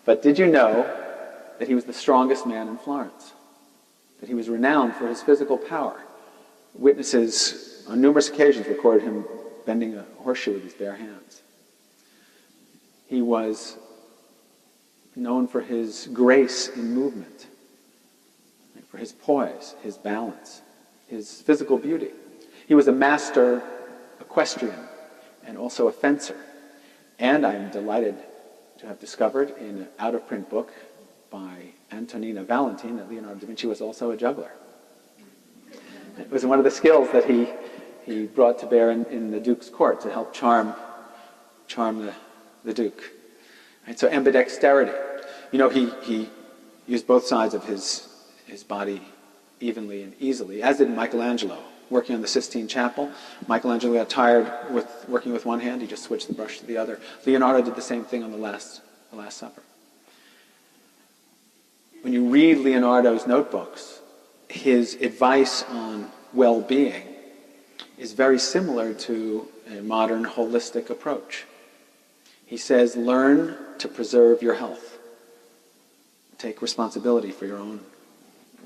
But did you know that he was the strongest man in Florence? That he was renowned for his physical power? Witnesses on numerous occasions recorded him bending a horseshoe with his bare hands. He was known for his grace in movement, for his poise, his balance, his physical beauty. He was a master equestrian and also a fencer. And I'm delighted to have discovered in an out-of-print book by Antonina Valentin that Leonardo da Vinci was also a juggler. It was one of the skills that he brought to bear in the Duke's court to help charm the Duke. Right? So ambidexterity. You know, he used both sides of his body evenly and easily, as did Michelangelo. Working on the Sistine Chapel, Michelangelo got tired with working with one hand. He just switched the brush to the other. Leonardo did the same thing on the Last Supper. When you read Leonardo's notebooks, his advice on well-being is very similar to a modern holistic approach. He says, learn to preserve your health. Take responsibility for your own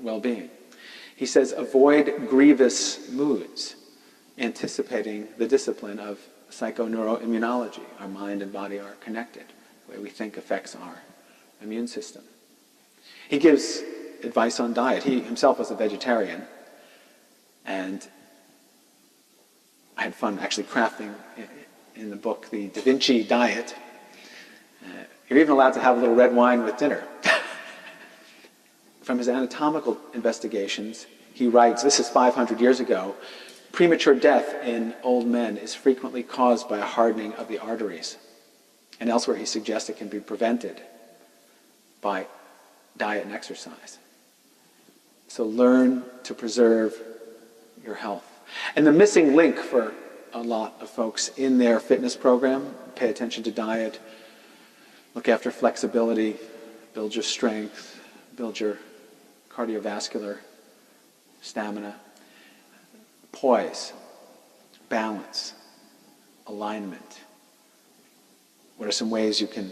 well-being. He says, avoid grievous moods, anticipating the discipline of psychoneuroimmunology. Our mind and body are connected. The way we think affects our immune system. He gives advice on diet. He himself was a vegetarian, and I had fun actually crafting in the book the Da Vinci diet. You're even allowed to have a little red wine with dinner. From his anatomical investigations, he writes, this is 500 years ago, premature death in old men is frequently caused by a hardening of the arteries. And elsewhere he suggests it can be prevented by diet and exercise. So learn to preserve your health. And the missing link for a lot of folks in their fitness program, pay attention to diet, look after flexibility, build your strength, build your cardiovascular stamina, poise, balance, alignment. What are some ways you can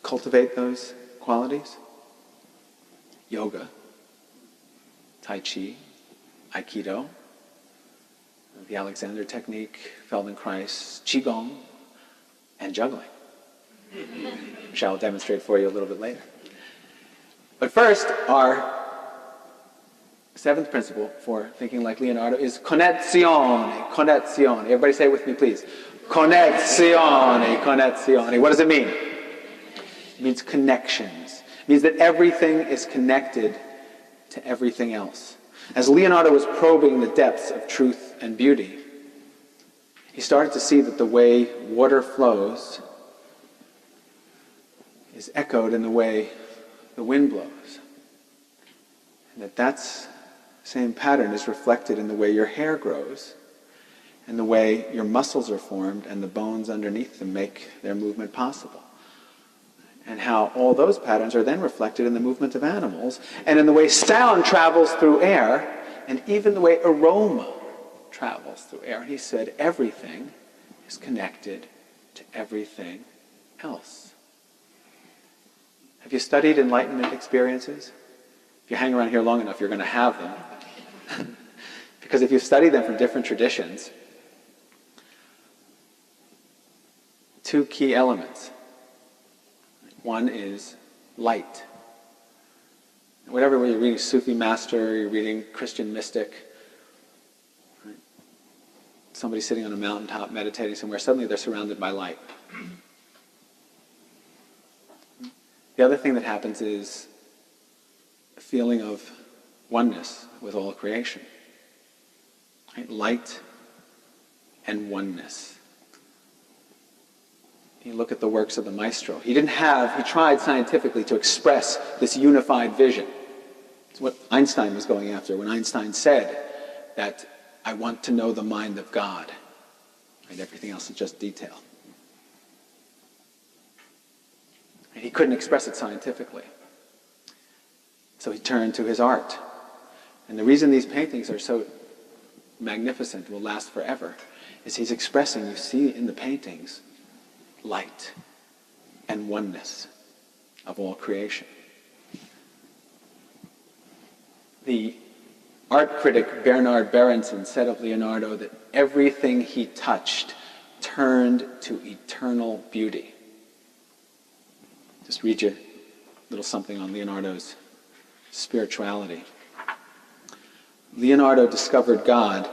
cultivate those qualities? Yoga, Tai Chi, Aikido, the Alexander technique, Feldenkrais, Qigong, and juggling, which I'll demonstrate for you a little bit later. But first, our seventh principle for thinking like Leonardo is connezione, connezione. Everybody say it with me, please. Connezione, connezione. What does it mean? It means connections. It means that everything is connected to everything else. As Leonardo was probing the depths of truth and beauty, he started to see that the way water flows is echoed in the way the wind blows. And that same pattern is reflected in the way your hair grows and the way your muscles are formed and the bones underneath them make their movement possible. And how all those patterns are then reflected in the movement of animals and in the way sound travels through air and even the way aroma travels through air. And he said everything is connected to everything else. Have you studied enlightenment experiences? If you hang around here long enough, you're going to have them. Because if you study them from different traditions, two key elements. One is light. Whatever you're reading Sufi master, you're reading Christian mystic, right? Somebody sitting on a mountaintop meditating somewhere, suddenly they're surrounded by light. The other thing that happens is a feeling of oneness with all creation. Right? Light and oneness. You look at the works of the maestro. He tried scientifically to express this unified vision. It's what Einstein was going after when Einstein said that I want to know the mind of God. Right? Everything else is just detail. And he couldn't express it scientifically. So he turned to his art. And the reason these paintings are so magnificent, will last forever, is he's expressing, you see in the paintings, light and oneness of all creation. The art critic Bernard Berenson said of Leonardo that everything he touched turned to eternal beauty. Just read you a little something on Leonardo's spirituality. Leonardo discovered God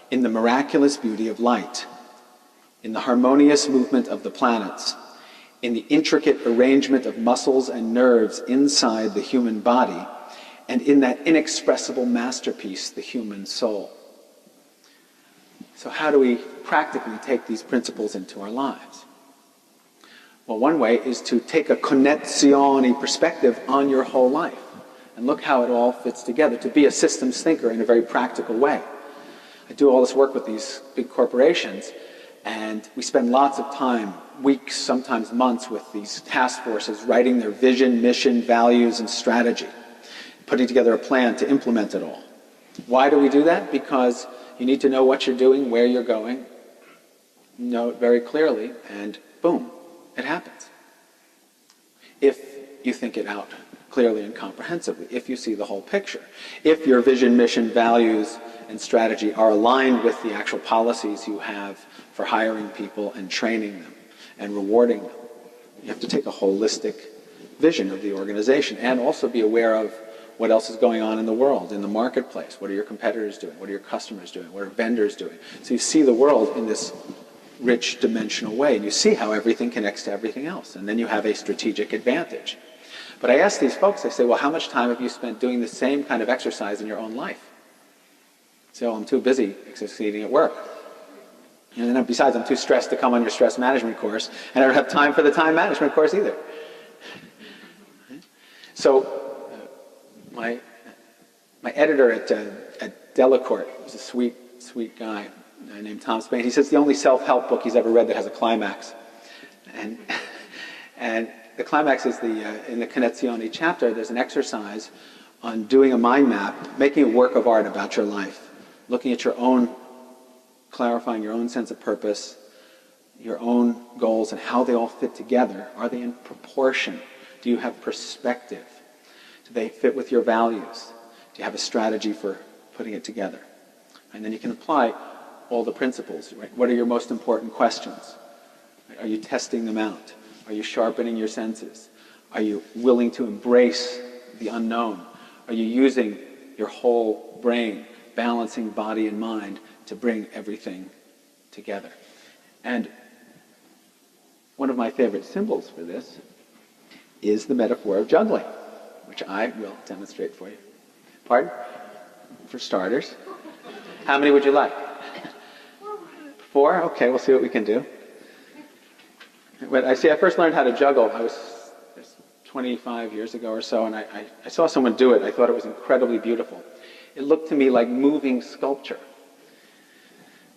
in the miraculous beauty of light, in the harmonious movement of the planets, in the intricate arrangement of muscles and nerves inside the human body, and in that inexpressible masterpiece, the human soul. So how do we practically take these principles into our lives? Well, one way is to take a connezione perspective on your whole life and look how it all fits together, to be a systems thinker in a very practical way. I do all this work with these big corporations, and we spend lots of time, weeks, sometimes months, with these task forces writing their vision, mission, values, and strategy, putting together a plan to implement it all. Why do we do that? Because You need to know what you're doing, where you're going, know it very clearly, and boom, it happens. If you think it out clearly and comprehensively, if you see the whole picture, if your vision, mission, values, and strategy are aligned with the actual policies you have for hiring people and training them and rewarding them. You have to take a holistic vision of the organization and also be aware of what else is going on in the world, in the marketplace. What are your competitors doing? What are your customers doing? What are vendors doing? So you see the world in this rich dimensional way, and you see how everything connects to everything else, and then you have a strategic advantage. But I ask these folks, I say, well, how much time have you spent doing the same kind of exercise in your own life? So I'm too busy succeeding at work. And then besides, I'm too stressed to come on your stress management course, and I don't have time for the time management course either. So my editor at Delacorte was a sweet guy named Tom Spain. He says the only self-help book he's ever read that has a climax. And the climax is in the Connezione chapter, there's an exercise on doing a mind map, making a work of art about your life, looking at your own, clarifying your own sense of purpose, your own goals and how they all fit together. Are they in proportion? Do you have perspective? Do they fit with your values? Do you have a strategy for putting it together? And then you can apply all the principles. Right? What are your most important questions? Are you testing them out? Are you sharpening your senses? Are you willing to embrace the unknown? Are you using your whole brain, balancing body and mind to bring everything together? And one of my favorite symbols for this is the metaphor of juggling, which I will demonstrate for you. Pardon? For starters. How many would you like? 4? Okay, we'll see what we can do. When I first learned how to juggle, I was 25 years ago or so, and I saw someone do it. I thought it was incredibly beautiful. It looked to me like moving sculpture.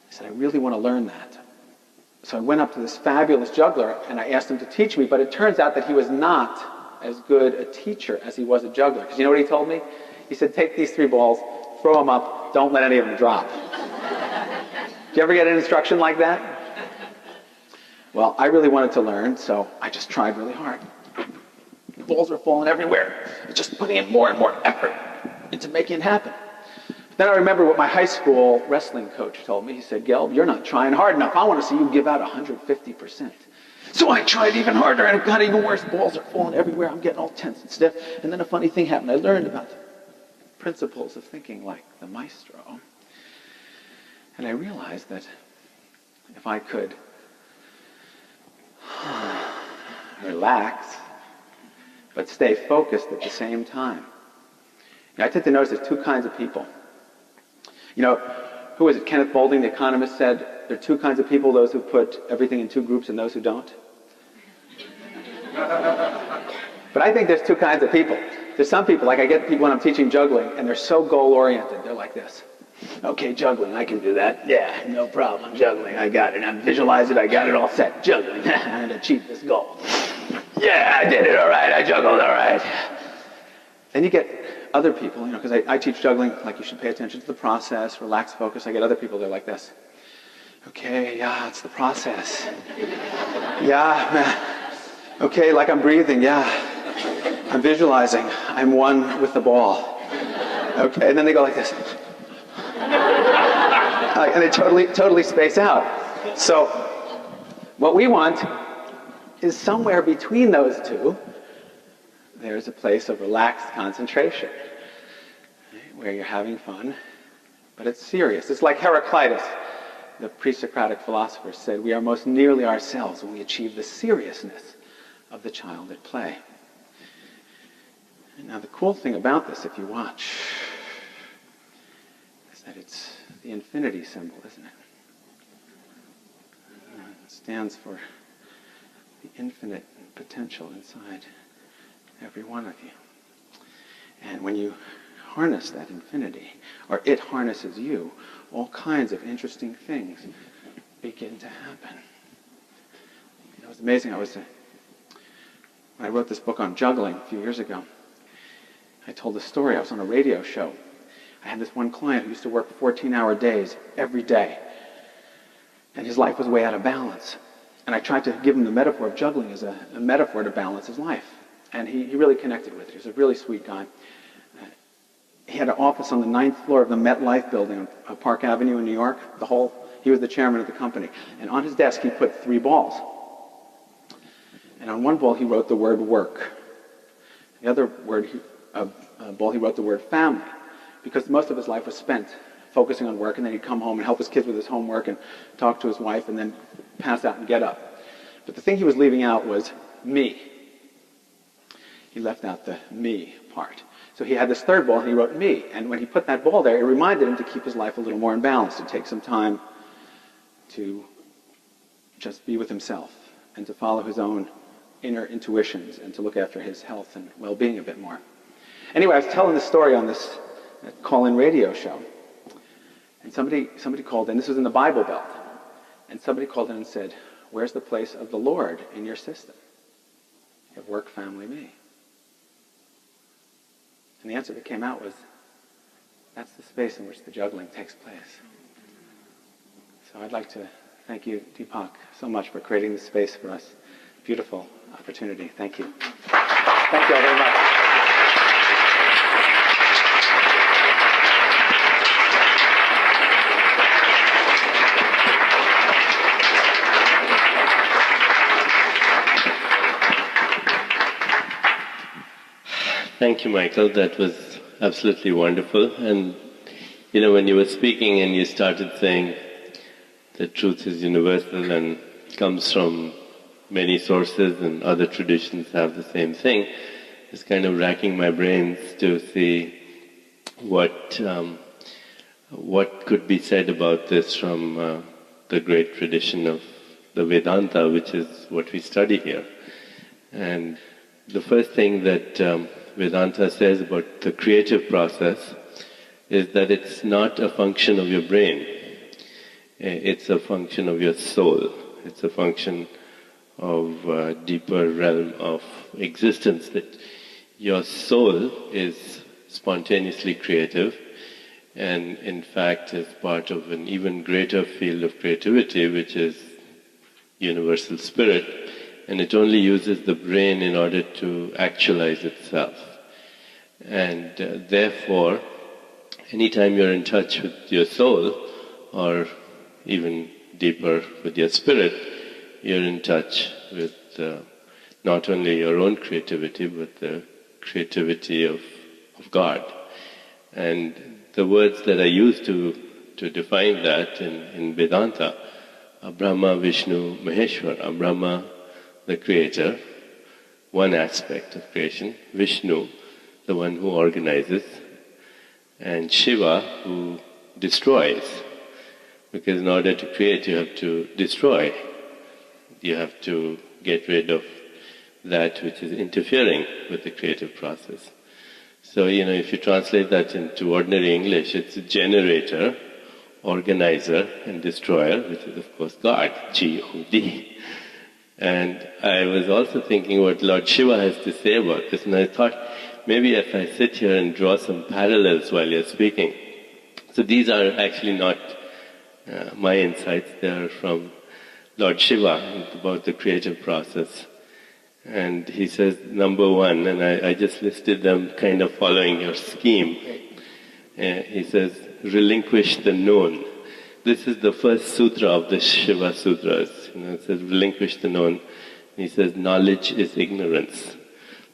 I said, I really want to learn that. So I went up to this fabulous juggler, and I asked him to teach me, but it turns out that he was not as good a teacher as he was a juggler. Because you know what he told me? He said, take these 3 balls, throw them up, don't let any of them drop. Did you ever get an instruction like that? Well, I really wanted to learn, so I just tried really hard. The balls were falling everywhere. I was just putting in more and more effort into making it happen. Then I remember what my high school wrestling coach told me. He said, Gelb, you're not trying hard enough. I want to see you give out 150%. So I tried even harder, and it got even worse. Balls are falling everywhere. I'm getting all tense and stiff. And then a funny thing happened. I learned about the principles of thinking like the maestro. And I realized that if I could relax, but stay focused at the same time. I tend to notice there's 2 kinds of people. You know, who was it? Kenneth Boulding, the economist, said there are 2 kinds of people, those who put everything in 2 groups and those who don't. But I think there's 2 kinds of people. There's some people, like I get people when I'm teaching juggling, and they're so goal-oriented. They're like this. Okay, juggling, I can do that. Yeah, no problem, juggling, I got it. I visualize it, I got it all set. Juggling, I'm going to achieve this goal. Yeah, I did it, all right, I juggled, all right. Then you get other people, you know, because I teach juggling, like you should pay attention to the process, relax, focus. I get other people, they're like this. Okay, yeah, it's the process. Yeah, okay, like I'm breathing, yeah. I'm visualizing, I'm one with the ball. Okay, and then they go like this. And they totally space out. So what we want is somewhere between those 2, there's a place of relaxed concentration, right, where you're having fun, but it's serious. It's like Heraclitus, the pre-Socratic philosopher, said, we are most nearly ourselves when we achieve the seriousness of the child at play. And now the cool thing about this, if you watch, is that it's the infinity symbol, isn't it? It stands for the infinite potential inside every one of you. And when you harness that infinity, or it harnesses you, all kinds of interesting things begin to happen. It was amazing. When I wrote this book on juggling a few years ago, I told the story. I was on a radio show. I had this one client who used to work 14-hour days every day, and his life was way out of balance. And I tried to give him the metaphor of juggling as a metaphor to balance his life. And he really connected with it. He was a really sweet guy. He had an office on the 9th floor of the MetLife building on Park Avenue in New York. He was the chairman of the company. And on his desk he put 3 balls. And on one ball he wrote the word work. The other ball he wrote the word family. Because most of his life was spent focusing on work, and then he'd come home and help his kids with his homework and talk to his wife and then pass out and get up. But the thing he was leaving out was me. He left out the me part. So he had this 3rd ball and he wrote me. And when he put that ball there, it reminded him to keep his life a little more in balance, to take some time to just be with himself and to follow his own inner intuitions and to look after his health and well-being a bit more. Anyway, I was telling this story on this call-in radio show. And somebody called in, this was in the Bible Belt, and somebody called in and said, where's the place of the Lord in your system? You have work, family, me. And the answer that came out was, that's the space in which the juggling takes place. So I'd like to thank you, Deepak, so much for creating this space for us. Beautiful opportunity. Thank you. Thank you all very much. Thank you, Michael. That was absolutely wonderful. And, when you were speaking and you started saying that truth is universal and comes from many sources and other traditions have the same thing, it's kind of racking my brains to see what could be said about this from the great tradition of the Vedanta, which is what we study here. And the first thing that Vedanta says about the creative process is that it's not a function of your brain. It's a function of your soul. It's a function of a deeper realm of existence, that your soul is spontaneously creative and in fact is part of an even greater field of creativity, which is universal spirit, and it only uses the brain in order to actualize itself. And therefore, anytime you're in touch with your soul, or even deeper with your spirit, you're in touch with not only your own creativity, but the creativity of God. And the words that I use to define that in Vedanta are Brahma, Vishnu, Maheshwara. Brahma, the creator, one aspect of creation. Vishnu, the one who organizes. And Shiva, who destroys. Because in order to create, you have to destroy. You have to get rid of that which is interfering with the creative process. So, if you translate that into ordinary English, it's a generator, organizer, and destroyer, which is of course God, G-O-D. And I was also thinking what Lord Shiva has to say about this, and I thought, maybe if I sit here and draw some parallels while you're speaking. So these are actually not my insights, they are from Lord Shiva about the creative process. And he says, number one, and I just listed them kind of following your scheme. He says, relinquish the known. This is the first sutra of the Shiva Sutras. It says, relinquish the known. He says, knowledge is ignorance.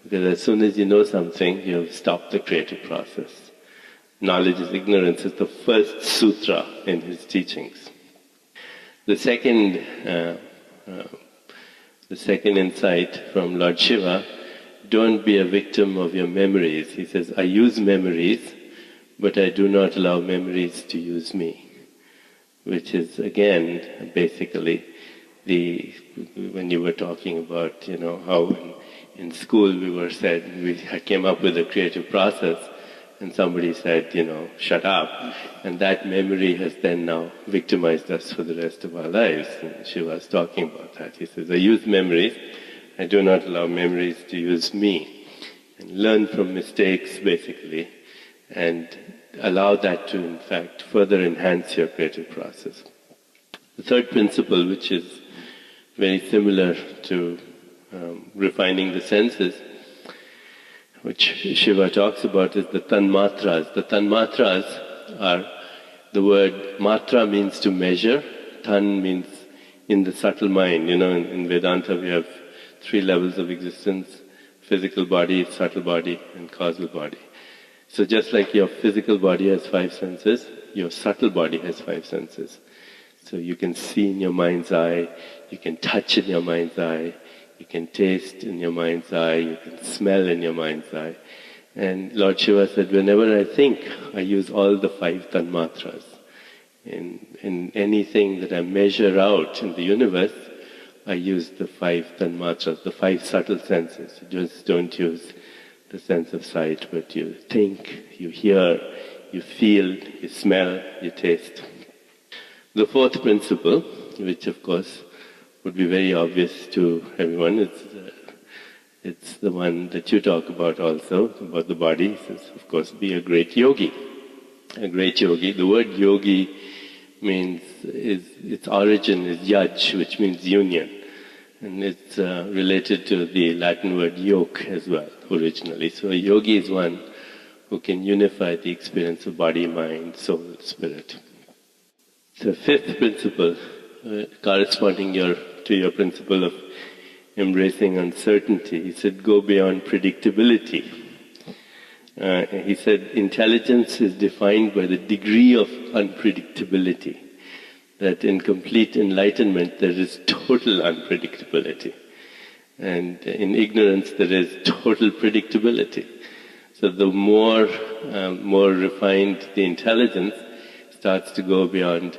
Because as soon as you know something, you have stopped the creative process. Knowledge is ignorance is the first sutra in his teachings. The second insight from Lord Shiva, don't be a victim of your memories. He says, I use memories, but I do not allow memories to use me. Which is, again, basically when you were talking about, how in school we came up with a creative process, and somebody said, shut up. And that memory has then now victimized us for the rest of our lives. And Shiva was talking about that. He says, I use memories, I do not allow memories to use me. And learn from mistakes, basically. And allow that to, in fact, further enhance your creative process. The third principle, which is very similar to refining the senses, which Shiva talks about, is the tanmatras. The tanmatras are, the word matra means to measure, tan means in the subtle mind. In Vedanta we have 3 levels of existence: physical body, subtle body, and causal body. So just like your physical body has 5 senses, your subtle body has 5 senses. So you can see in your mind's eye, you can touch in your mind's eye, you can taste in your mind's eye, you can smell in your mind's eye. And Lord Shiva said, whenever I think, I use all the 5 tanmatras. In anything that I measure out in the universe, I use the 5 tanmatras, the 5 subtle senses. You just don't use the sense of sight, but you think, you hear, you feel, you smell, you taste. The fourth principle, which of course would be very obvious to everyone, it's the one that you talk about also, about the body, is of course be a great yogi. A great yogi. The word yogi means, its origin is yaj, which means union. And it's related to the Latin word yoke as well, originally. So a yogi is one who can unify the experience of body, mind, soul, spirit. The fifth principle, corresponding to your principle of embracing uncertainty, he said, go beyond predictability. He said, intelligence is defined by the degree of unpredictability. That in complete enlightenment there is total unpredictability. And in ignorance there is total predictability. So the more refined the intelligence starts to go beyond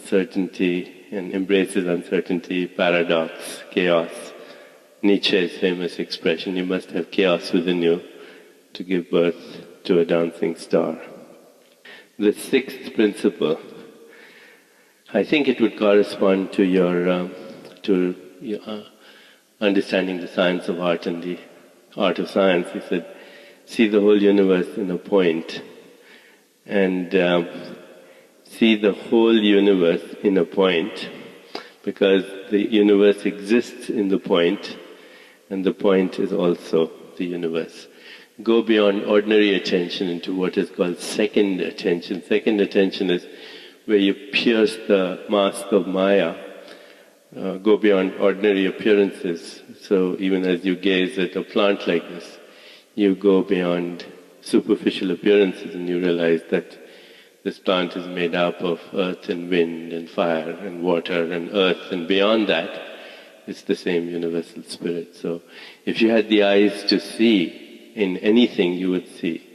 certainty and embraces uncertainty, paradox, chaos. Nietzsche's famous expression, you must have chaos within you to give birth to a dancing star. The sixth principle, I think it would correspond to your understanding the science of art and the art of science. He said, see the whole universe in a point, and see the whole universe in a point, because the universe exists in the point, and the point is also the universe. Go beyond ordinary attention into what is called second attention. Second attention is where you pierce the mask of Maya, go beyond ordinary appearances. So even as you gaze at a plant like this, you go beyond superficial appearances and you realize that this plant is made up of earth and wind and fire and water and earth, and beyond that, it's the same universal spirit. So if you had the eyes to see in anything, you would see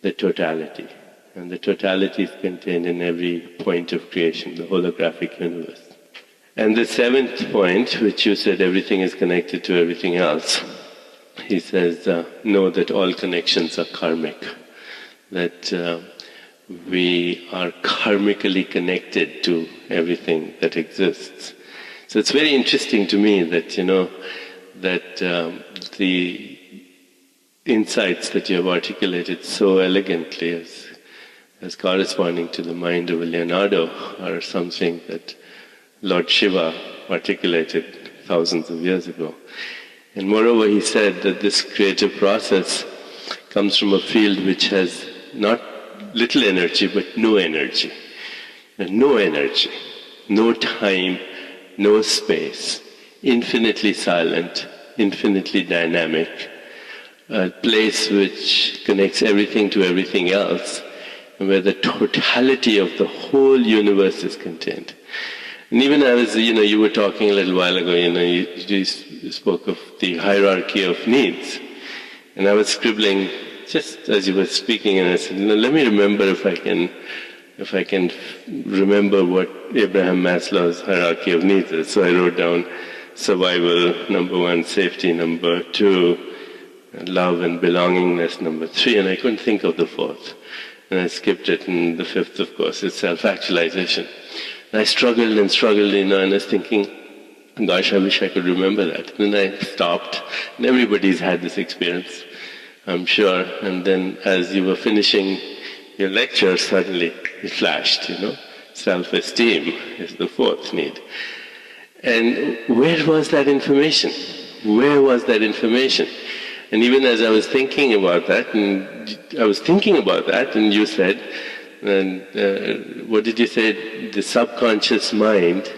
the totality. And the totality is contained in every point of creation, the holographic universe. And the seventh point, which you said everything is connected to everything else, he says, know that all connections are karmic, that we are karmically connected to everything that exists. So it's very interesting to me that, that the insights that you have articulated so elegantly as corresponding to the mind of a Leonardo are something that Lord Shiva articulated thousands of years ago. And moreover, he said that this creative process comes from a field which has not little energy, but no energy. And no energy, no time, no space, infinitely silent, infinitely dynamic, a place which connects everything to everything else, and where the totality of the whole universe is contained. And even as, you were talking a little while ago, you spoke of the hierarchy of needs. And I was scribbling just as you were speaking, and I said, let me remember if I can remember what Abraham Maslow's hierarchy of needs is. So I wrote down survival, number 1, safety, number 2, love and belongingness, number 3, and I couldn't think of the 4th. And I skipped it, and the 5th, of course, is self-actualization. And I struggled, and I was thinking, gosh, I wish I could remember that. And then I stopped, and everybody's had this experience, I'm sure. And then as you were finishing your lecture, suddenly it flashed, Self-esteem is the fourth need. And where was that information? Where was that information? And even as I was thinking about that, and you said, what did you say? The subconscious mind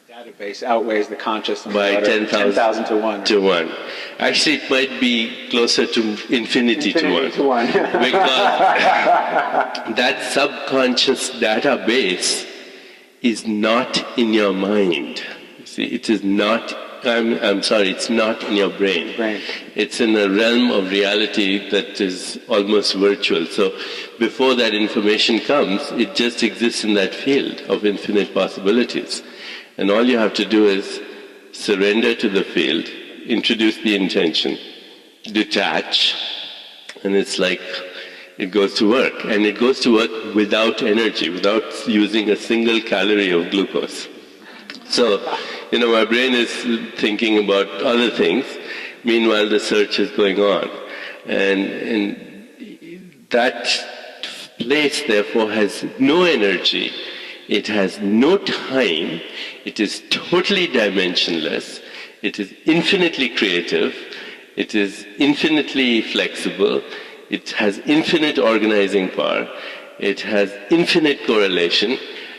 database outweies the conscious by 10,000 to 1. To 1. Actually, it might be closer to infinity to 1. Because that subconscious database is not in your mind. You see, it is not. I'm sorry, it's not in your brain. It's in a realm of reality that is almost virtual. So before that information comes, it just exists in that field of infinite possibilities. And all you have to do is surrender to the field, introduce the intention, detach, and it's like it goes to work. And it goes to work without energy, without using a single calorie of glucose. So, my brain is thinking about other things. Meanwhile, the search is going on. And that place, therefore, has no energy. It has no time. It is totally dimensionless. It is infinitely creative. It is infinitely flexible. It has infinite organizing power. It has infinite correlation.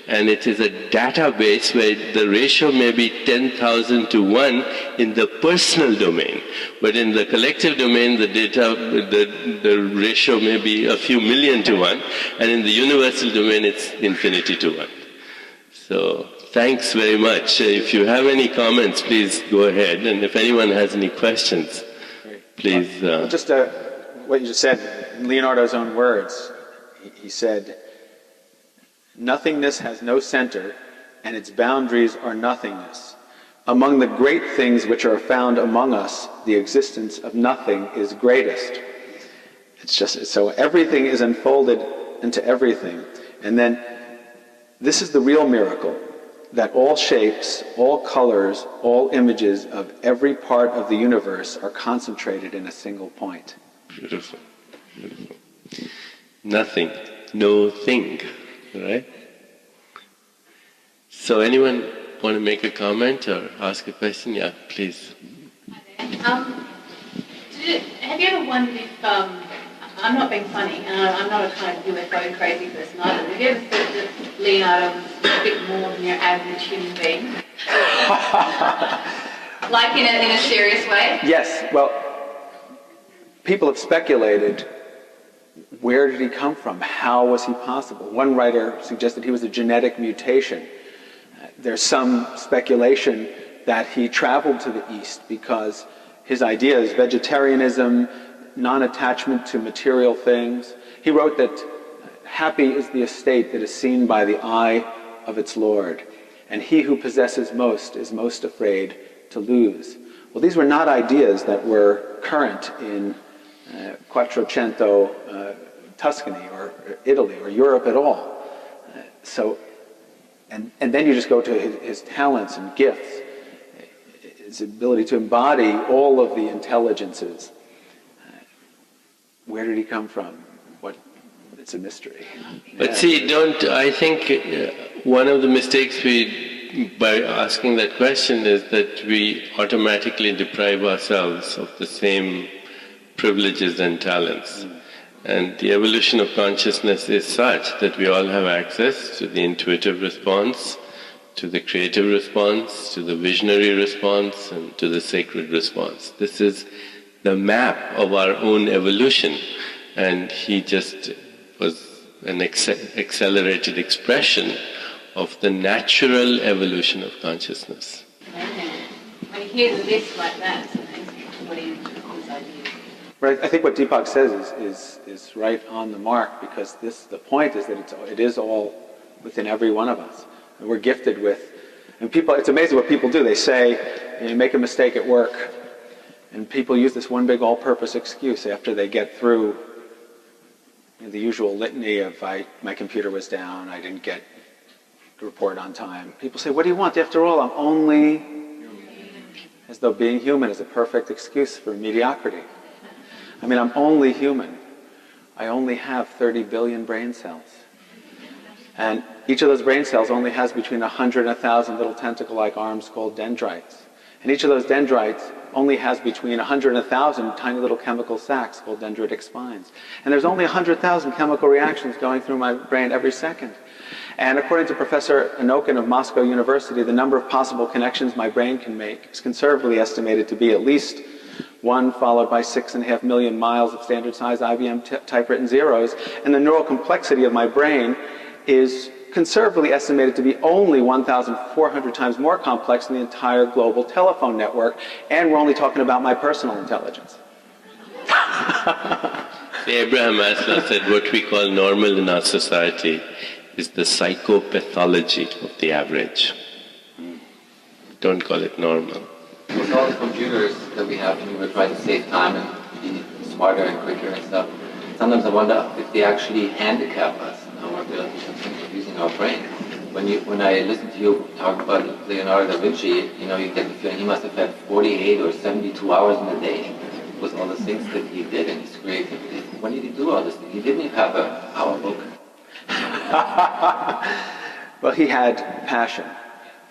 And it is a database where the ratio may be 10,000 to 1 in the personal domain. But in the collective domain, the ratio may be a few million to 1. And in the universal domain, it's infinity to 1. So thanks very much. If you have any comments, please go ahead. And if anyone has any questions, please. Just what you just said, in Leonardo's own words, he said, "Nothingness has no center, and its boundaries are nothingness. Among the great things which are found among us, the existence of nothing is greatest." It's just so everything is unfolded into everything. And then this is the real miracle, that all shapes, all colors, all images of every part of the universe are concentrated in a single point. Beautiful. Beautiful. Nothing, no thing. Right? So anyone want to make a comment or ask a question? Yeah, please. Have you ever wondered if, I'm not being funny, and I'm not a kind of UFO crazy person either, have you ever thought that Leonardo was a bit more than your average human being? Like in a serious way? Yes, well, people have speculated, where did he come from? How was he possible? One writer suggested he was a genetic mutation. There's some speculation that he traveled to the East because his ideas, vegetarianism, non-attachment to material things. He wrote that happy is the estate that is seen by the eye of its Lord, and he who possesses most is most afraid to lose. Well, these were not ideas that were current in Quattrocento Tuscany or Italy or Europe at all. And then you just go to his talents and gifts, his ability to embody all of the intelligences. Where did he come from? It's a mystery. But see, I think one of the mistakes by asking that question is that we automatically deprive ourselves of the same privileges and talents. And the evolution of consciousness is such that we all have access to the intuitive response, to the creative response, to the visionary response, and to the sacred response. This is the map of our own evolution, and he just was an accelerated expression of the natural evolution of consciousness. When you hear the list like that, it makes me put in his ideas. Right. I think what Deepak says is right on the mark, because the point is that it is all within every one of us. And we're gifted with, and people, it's amazing what people do. They say, you make a mistake at work, and people use this one big all-purpose excuse after they get through the usual litany of my computer was down, I didn't get the report on time. People say, what do you want? After all, I'm only as though being human is a perfect excuse for mediocrity. I mean, I'm only human. I only have 30 billion brain cells. And each of those brain cells only has between 100 and 1,000 little tentacle-like arms called dendrites. And each of those dendrites only has between 100 and 1,000 tiny little chemical sacs called dendritic spines. And there's only 100,000 chemical reactions going through my brain every second. And according to Professor Anokin of Moscow University, the number of possible connections my brain can make is conservatively estimated to be at least 1 followed by 6.5 million miles of standard-sized IBM typewritten zeros. And the neural complexity of my brain is conservatively estimated to be only 1,400 times more complex than the entire global telephone network, and we're only talking about my personal intelligence. Abraham Maslow said what we call normal in our society is the psychopathology of the average. Don't call it normal. With all the computers that we have, and we're trying to save time and be smarter and quicker and stuff, sometimes I wonder if they actually handicap us in our ability of using our brain. When I listen to you talk about Leonardo da Vinci, you get the feeling he must have had 48 or 72 hours in a day with all the things that he did and his creativity. When did he do all this? He didn't even have an hour book. Well, he had passion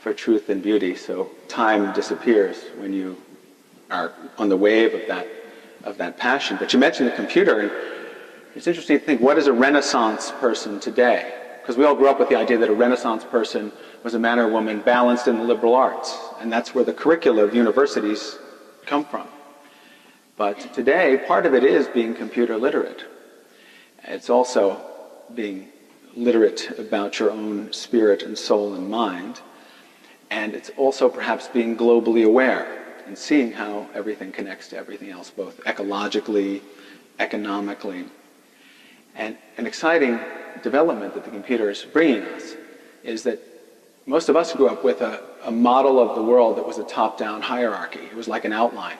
for truth and beauty, so time disappears when you are on the wave of that passion. But you mentioned the computer, and it's interesting to think, what is a Renaissance person today? Because we all grew up with the idea that a Renaissance person was a man or woman balanced in the liberal arts, and that's where the curricula of universities come from. But today, part of it is being computer literate. It's also being literate about your own spirit and soul and mind. And it's also perhaps being globally aware and seeing how everything connects to everything else, both ecologically, economically. And an exciting development that the computer is bringing us is that most of us grew up with a model of the world that was a top-down hierarchy. It was like an outline.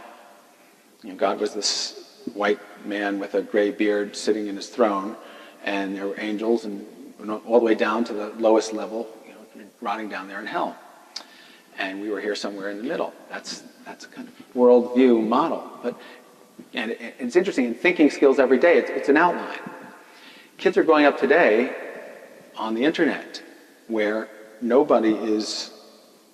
God was this white man with a gray beard sitting in his throne, and there were angels, and all the way down to the lowest level, rotting down there in hell. And we were here somewhere in the middle. That's a kind of worldview model. And it's interesting, in thinking skills every day, it's an outline. Kids are growing up today on the internet, where nobody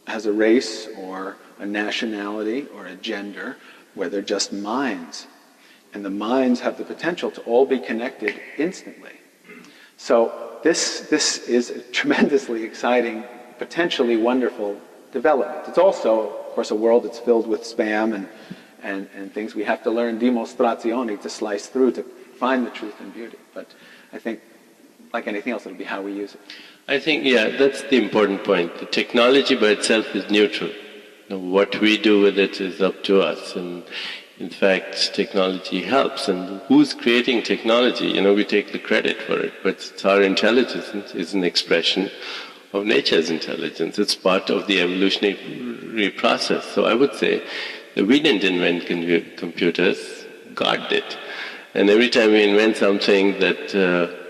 has a race or a nationality or a gender, where they're just minds. And the minds have the potential to all be connected instantly. So this is a tremendously exciting, potentially wonderful development. It's also, of course, a world that's filled with spam and things we have to learn dimostrazioni to slice through to find the truth and beauty. But I think, like anything else, it'll be how we use it. I think, that's the important point. The technology by itself is neutral. What we do with it is up to us. And in fact, technology helps. And who's creating technology? We take the credit for it, but it's our intelligence is an expression of nature's intelligence. It's part of the evolutionary process. So I would say that we didn't invent computers, God did. And every time we invent something that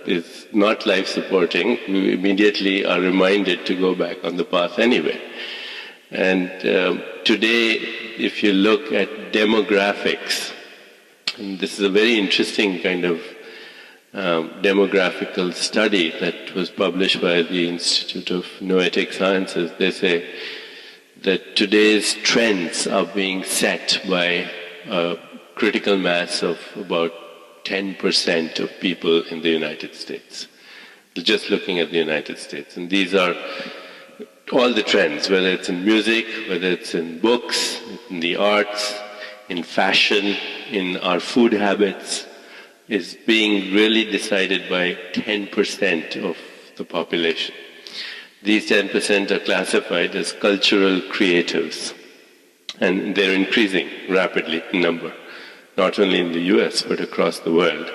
is not life-supporting, we immediately are reminded to go back on the path anyway. And today, if you look at demographics, and this is a very interesting kind of demographical study that was published by the Institute of Noetic Sciences. They say that today's trends are being set by a critical mass of about 10% of people in the United States. Just looking at the United States. And these are all the trends, whether it's in music, whether it's in books, in the arts, in fashion, in our food habits, is being really decided by 10% of the population. These 10% are classified as cultural creatives, and they're increasing rapidly in number, not only in the US, but across the world.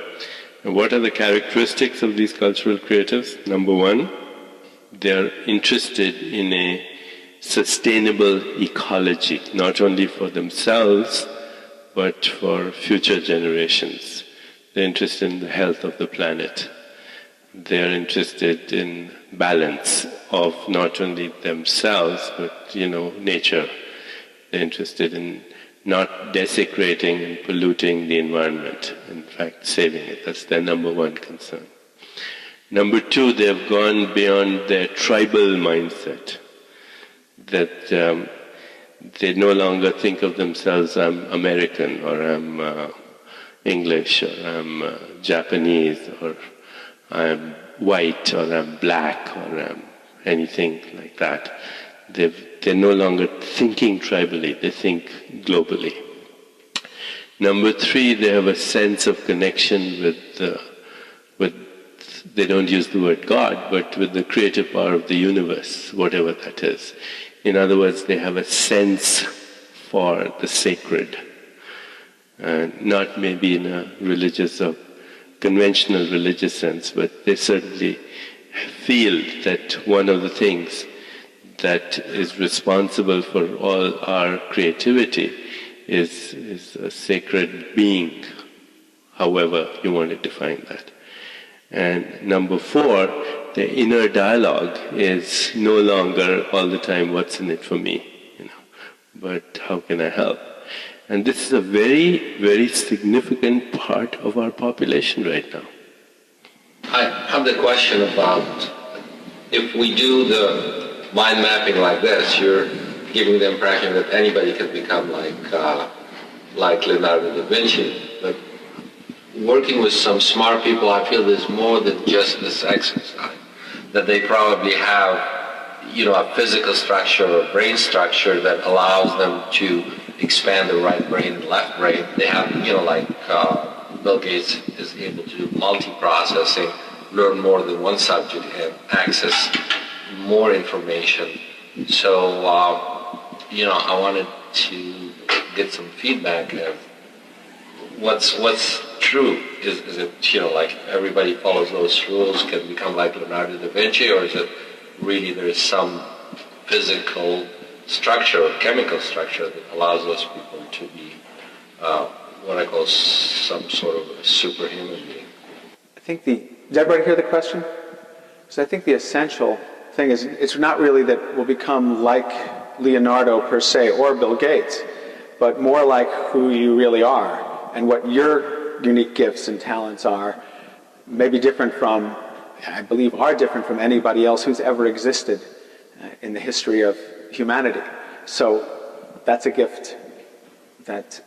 And what are the characteristics of these cultural creatives? Number one, they're interested in a sustainable ecology, not only for themselves, but for future generations. They're interested in the health of the planet. They're interested in balance of not only themselves, but, nature. They're interested in not desecrating and polluting the environment, in fact saving it. That's their number one concern. Number two, they've gone beyond their tribal mindset, that they no longer think of themselves, I'm American, or I'm English, or I'm Japanese, or I'm white, or I'm black, or I'm anything like that. They're no longer thinking tribally, they think globally. Number three, they have a sense of connection with they don't use the word God, but with the creative power of the universe, whatever that is. In other words, they have a sense for the sacred. Not maybe in a religious or conventional religious sense, but they certainly feel that one of the things that is responsible for all our creativity is a sacred being, however you want to define that. And number four, the inner dialogue is no longer all the time, what's in it for me, but how can I help? And this is a very, very significant part of our population right now. I have the question about if we do the mind mapping like this, you're giving the impression that anybody could become like Leonardo da Vinci. But working with some smart people, I feel there's more than just this exercise. That they probably have, a physical structure or brain structure that allows them to expand the right brain and left brain. They have, like Bill Gates is able to do multi-processing, learn more than one subject and access more information. So, I wanted to get some feedback of what's true. Is it, like everybody follows those rules, can become like Leonardo da Vinci, or is it really there's some physical structure or chemical structure that allows those people to be what I call some sort of a superhuman being? I think did everybody hear the question? So I think the essential thing is it's not really that we'll become like Leonardo per se or Bill Gates, but more like who you really are and what your unique gifts and talents are, maybe different from, I believe are different from anybody else who's ever existed in the history of humanity. So that's a gift that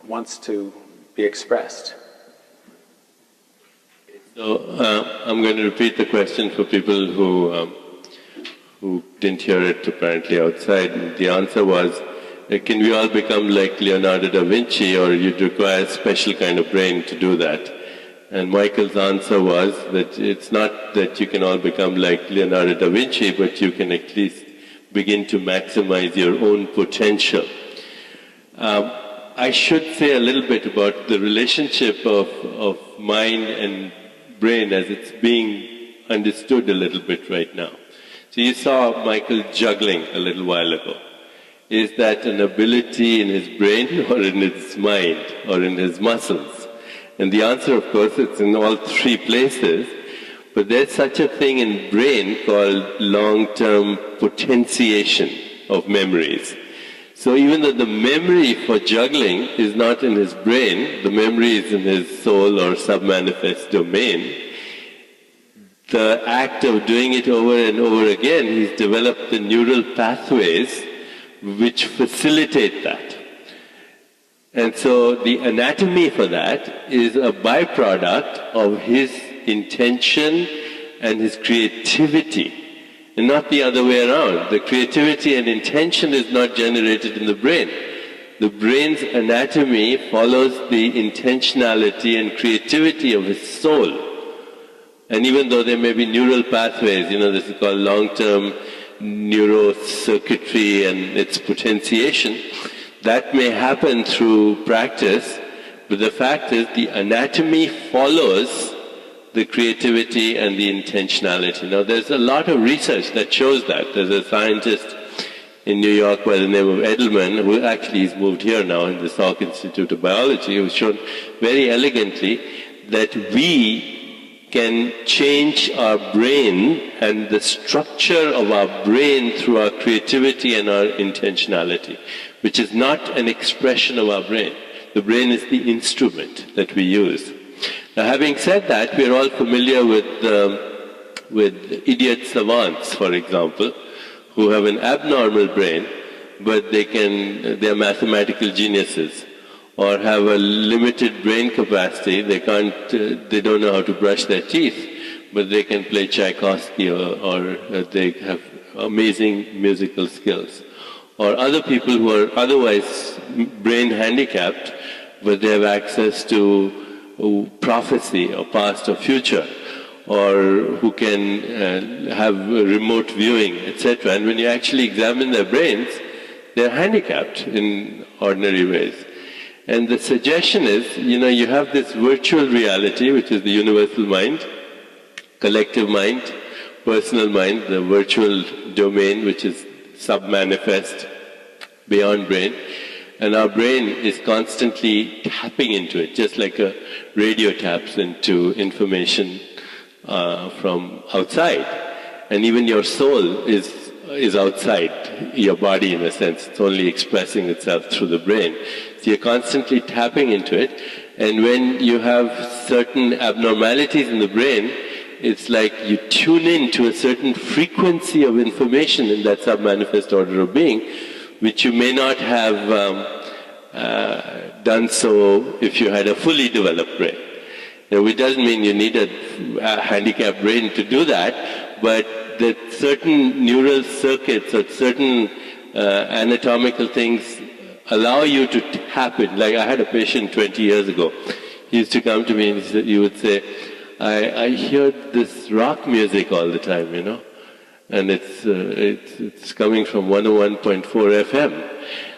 wants to be expressed. So I'm going to repeat the question for people who didn't hear it apparently outside. The answer was, can we all become like Leonardo da Vinci, or you'd require a special kind of brain to do that? And Michael's answer was that it's not that you can all become like Leonardo da Vinci, but you can at least begin to maximize your own potential. I should say a little bit about the relationship of mind and brain as it's being understood a little bit right now. So you saw Michael juggling a little while ago. Is that an ability in his brain or in his mind or in his muscles? And the answer, of course, it's in all three places. But there's such a thing in brain called long-term potentiation of memories. So even though the memory for juggling is not in his brain, the memory is in his soul or submanifest domain, the act of doing it over and over again, he's developed the neural pathways which facilitate that. And so the anatomy for that is a byproduct of his intention and his creativity, and not the other way around. The creativity and intention is not generated in the brain. The brain's anatomy follows the intentionality and creativity of his soul. And even though there may be neural pathways, this is called long-term neurocircuitry and its potentiation, that may happen through practice, but the fact is the anatomy follows the creativity and the intentionality. Now there's a lot of research that shows that. There's a scientist in New York by the name of Edelman, who actually has moved here now in the Salk Institute of Biology, who's shown very elegantly that we can change our brain and the structure of our brain through our creativity and our intentionality, which is not an expression of our brain. The brain is the instrument that we use. Now, having said that, we are all familiar with idiot savants, for example, who have an abnormal brain, but they're mathematical geniuses, or have a limited brain capacity. They don't know how to brush their teeth, but they can play Tchaikovsky, or they have amazing musical skills. Or other people who are otherwise brain handicapped, but they have access to prophecy or past or future, or who can have remote viewing, etc. And when you actually examine their brains, they're handicapped in ordinary ways. And the suggestion is, you have this virtual reality, which is the universal mind, collective mind, personal mind, the virtual domain, which is sub-manifest, beyond brain. And our brain is constantly tapping into it, just like a radio taps into information from outside. And even your soul is outside your body in a sense. It's only expressing itself through the brain. So you're constantly tapping into it. And when you have certain abnormalities in the brain, it's like you tune in to a certain frequency of information in that sub-manifest order of being, which you may not have done so if you had a fully developed brain. It doesn't mean you need a handicapped brain to do that, but that certain neural circuits or certain anatomical things allow you to tap it. Like I had a patient 20 years ago. He used to come to me and he would say, I hear this rock music all the time, and it's coming from 101.4 FM.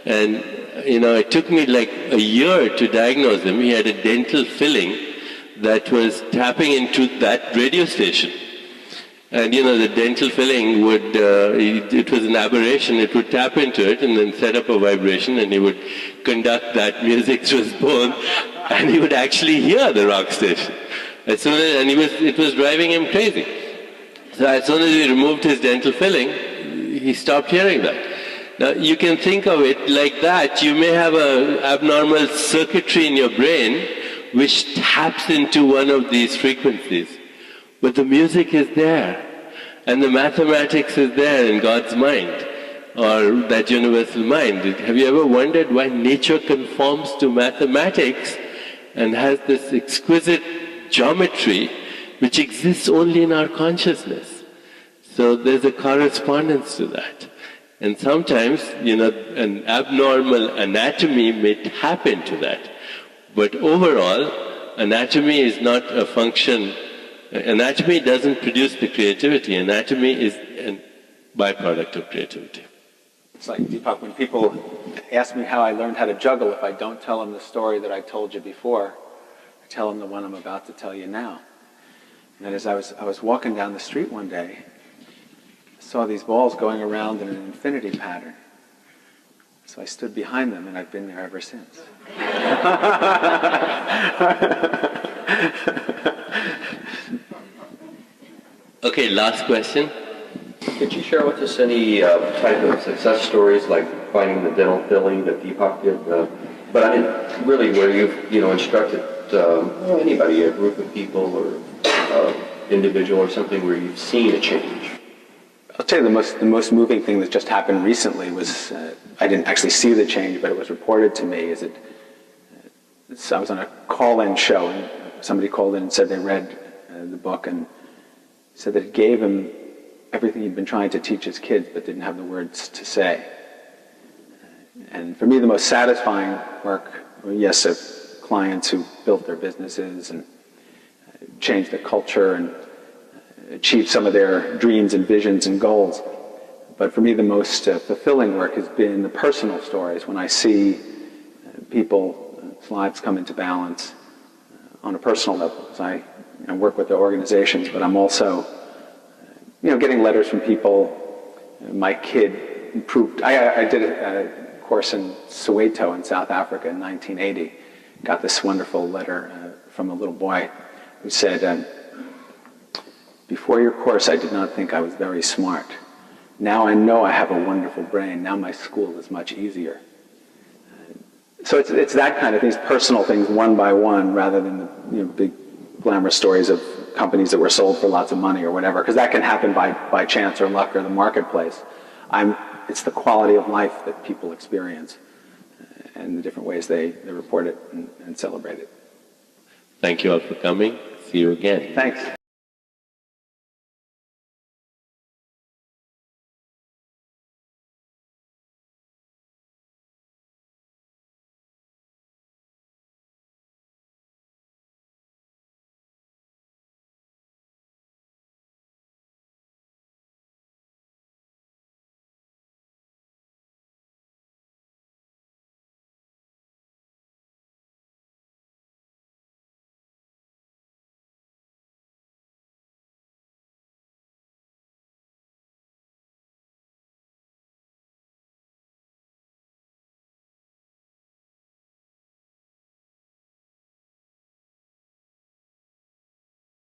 And, it took me like a year to diagnose him. He had a dental filling that was tapping into that radio station. And, the dental filling would, it was an aberration. It would tap into it and then set up a vibration, and he would conduct that music through his bone, and he would actually hear the rock station. It was driving him crazy. So as soon as he removed his dental filling, he stopped hearing that. Now, you can think of it like that. You may have an abnormal circuitry in your brain which taps into one of these frequencies. But the music is there, and the mathematics is there in God's mind, or that universal mind. Have you ever wondered why nature conforms to mathematics and has this exquisite geometry which exists only in our consciousness? So there's a correspondence to that. And sometimes, an abnormal anatomy may tap into that. But overall, anatomy is not a function. Anatomy doesn't produce the creativity. Anatomy is a byproduct of creativity. It's like, Deepak, when people ask me how I learned how to juggle, if I don't tell them the story that I told you before, I tell them the one I'm about to tell you now. And that is, I was walking down the street one day, saw these balls going around in an infinity pattern. So I stood behind them, and I've been there ever since. Okay, last question. Could you share with us any type of success stories, like finding the dental filling that Deepak did? But I mean, really, where you've instructed anybody, a group of people or individual or something, where you've seen a change. I'll tell you the most moving thing that just happened recently was, I didn't actually see the change, but it was reported to me. I was on a call-in show, and somebody called in and said they read the book and said that it gave him everything he'd been trying to teach his kids but didn't have the words to say. And for me, the most satisfying work, yes, of clients who built their businesses and changed the culture and achieved some of their dreams and visions and goals. But for me, the most fulfilling work has been the personal stories, when I see people's lives come into balance on a personal level. Because I work with the organizations, but I'm also getting letters from people. My kid improved. I did a course in Soweto in South Africa in 1980. Got this wonderful letter from a little boy who said, Before your course, I did not think I was very smart. Now I know I have a wonderful brain. Now my school is much easier. So it's that kind of things, personal things, one by one, rather than the big glamour stories of companies that were sold for lots of money or whatever, because that can happen by chance or luck or the marketplace. It's the quality of life that people experience and the different ways they report it and celebrate it. Thank you all for coming. See you again. Thanks.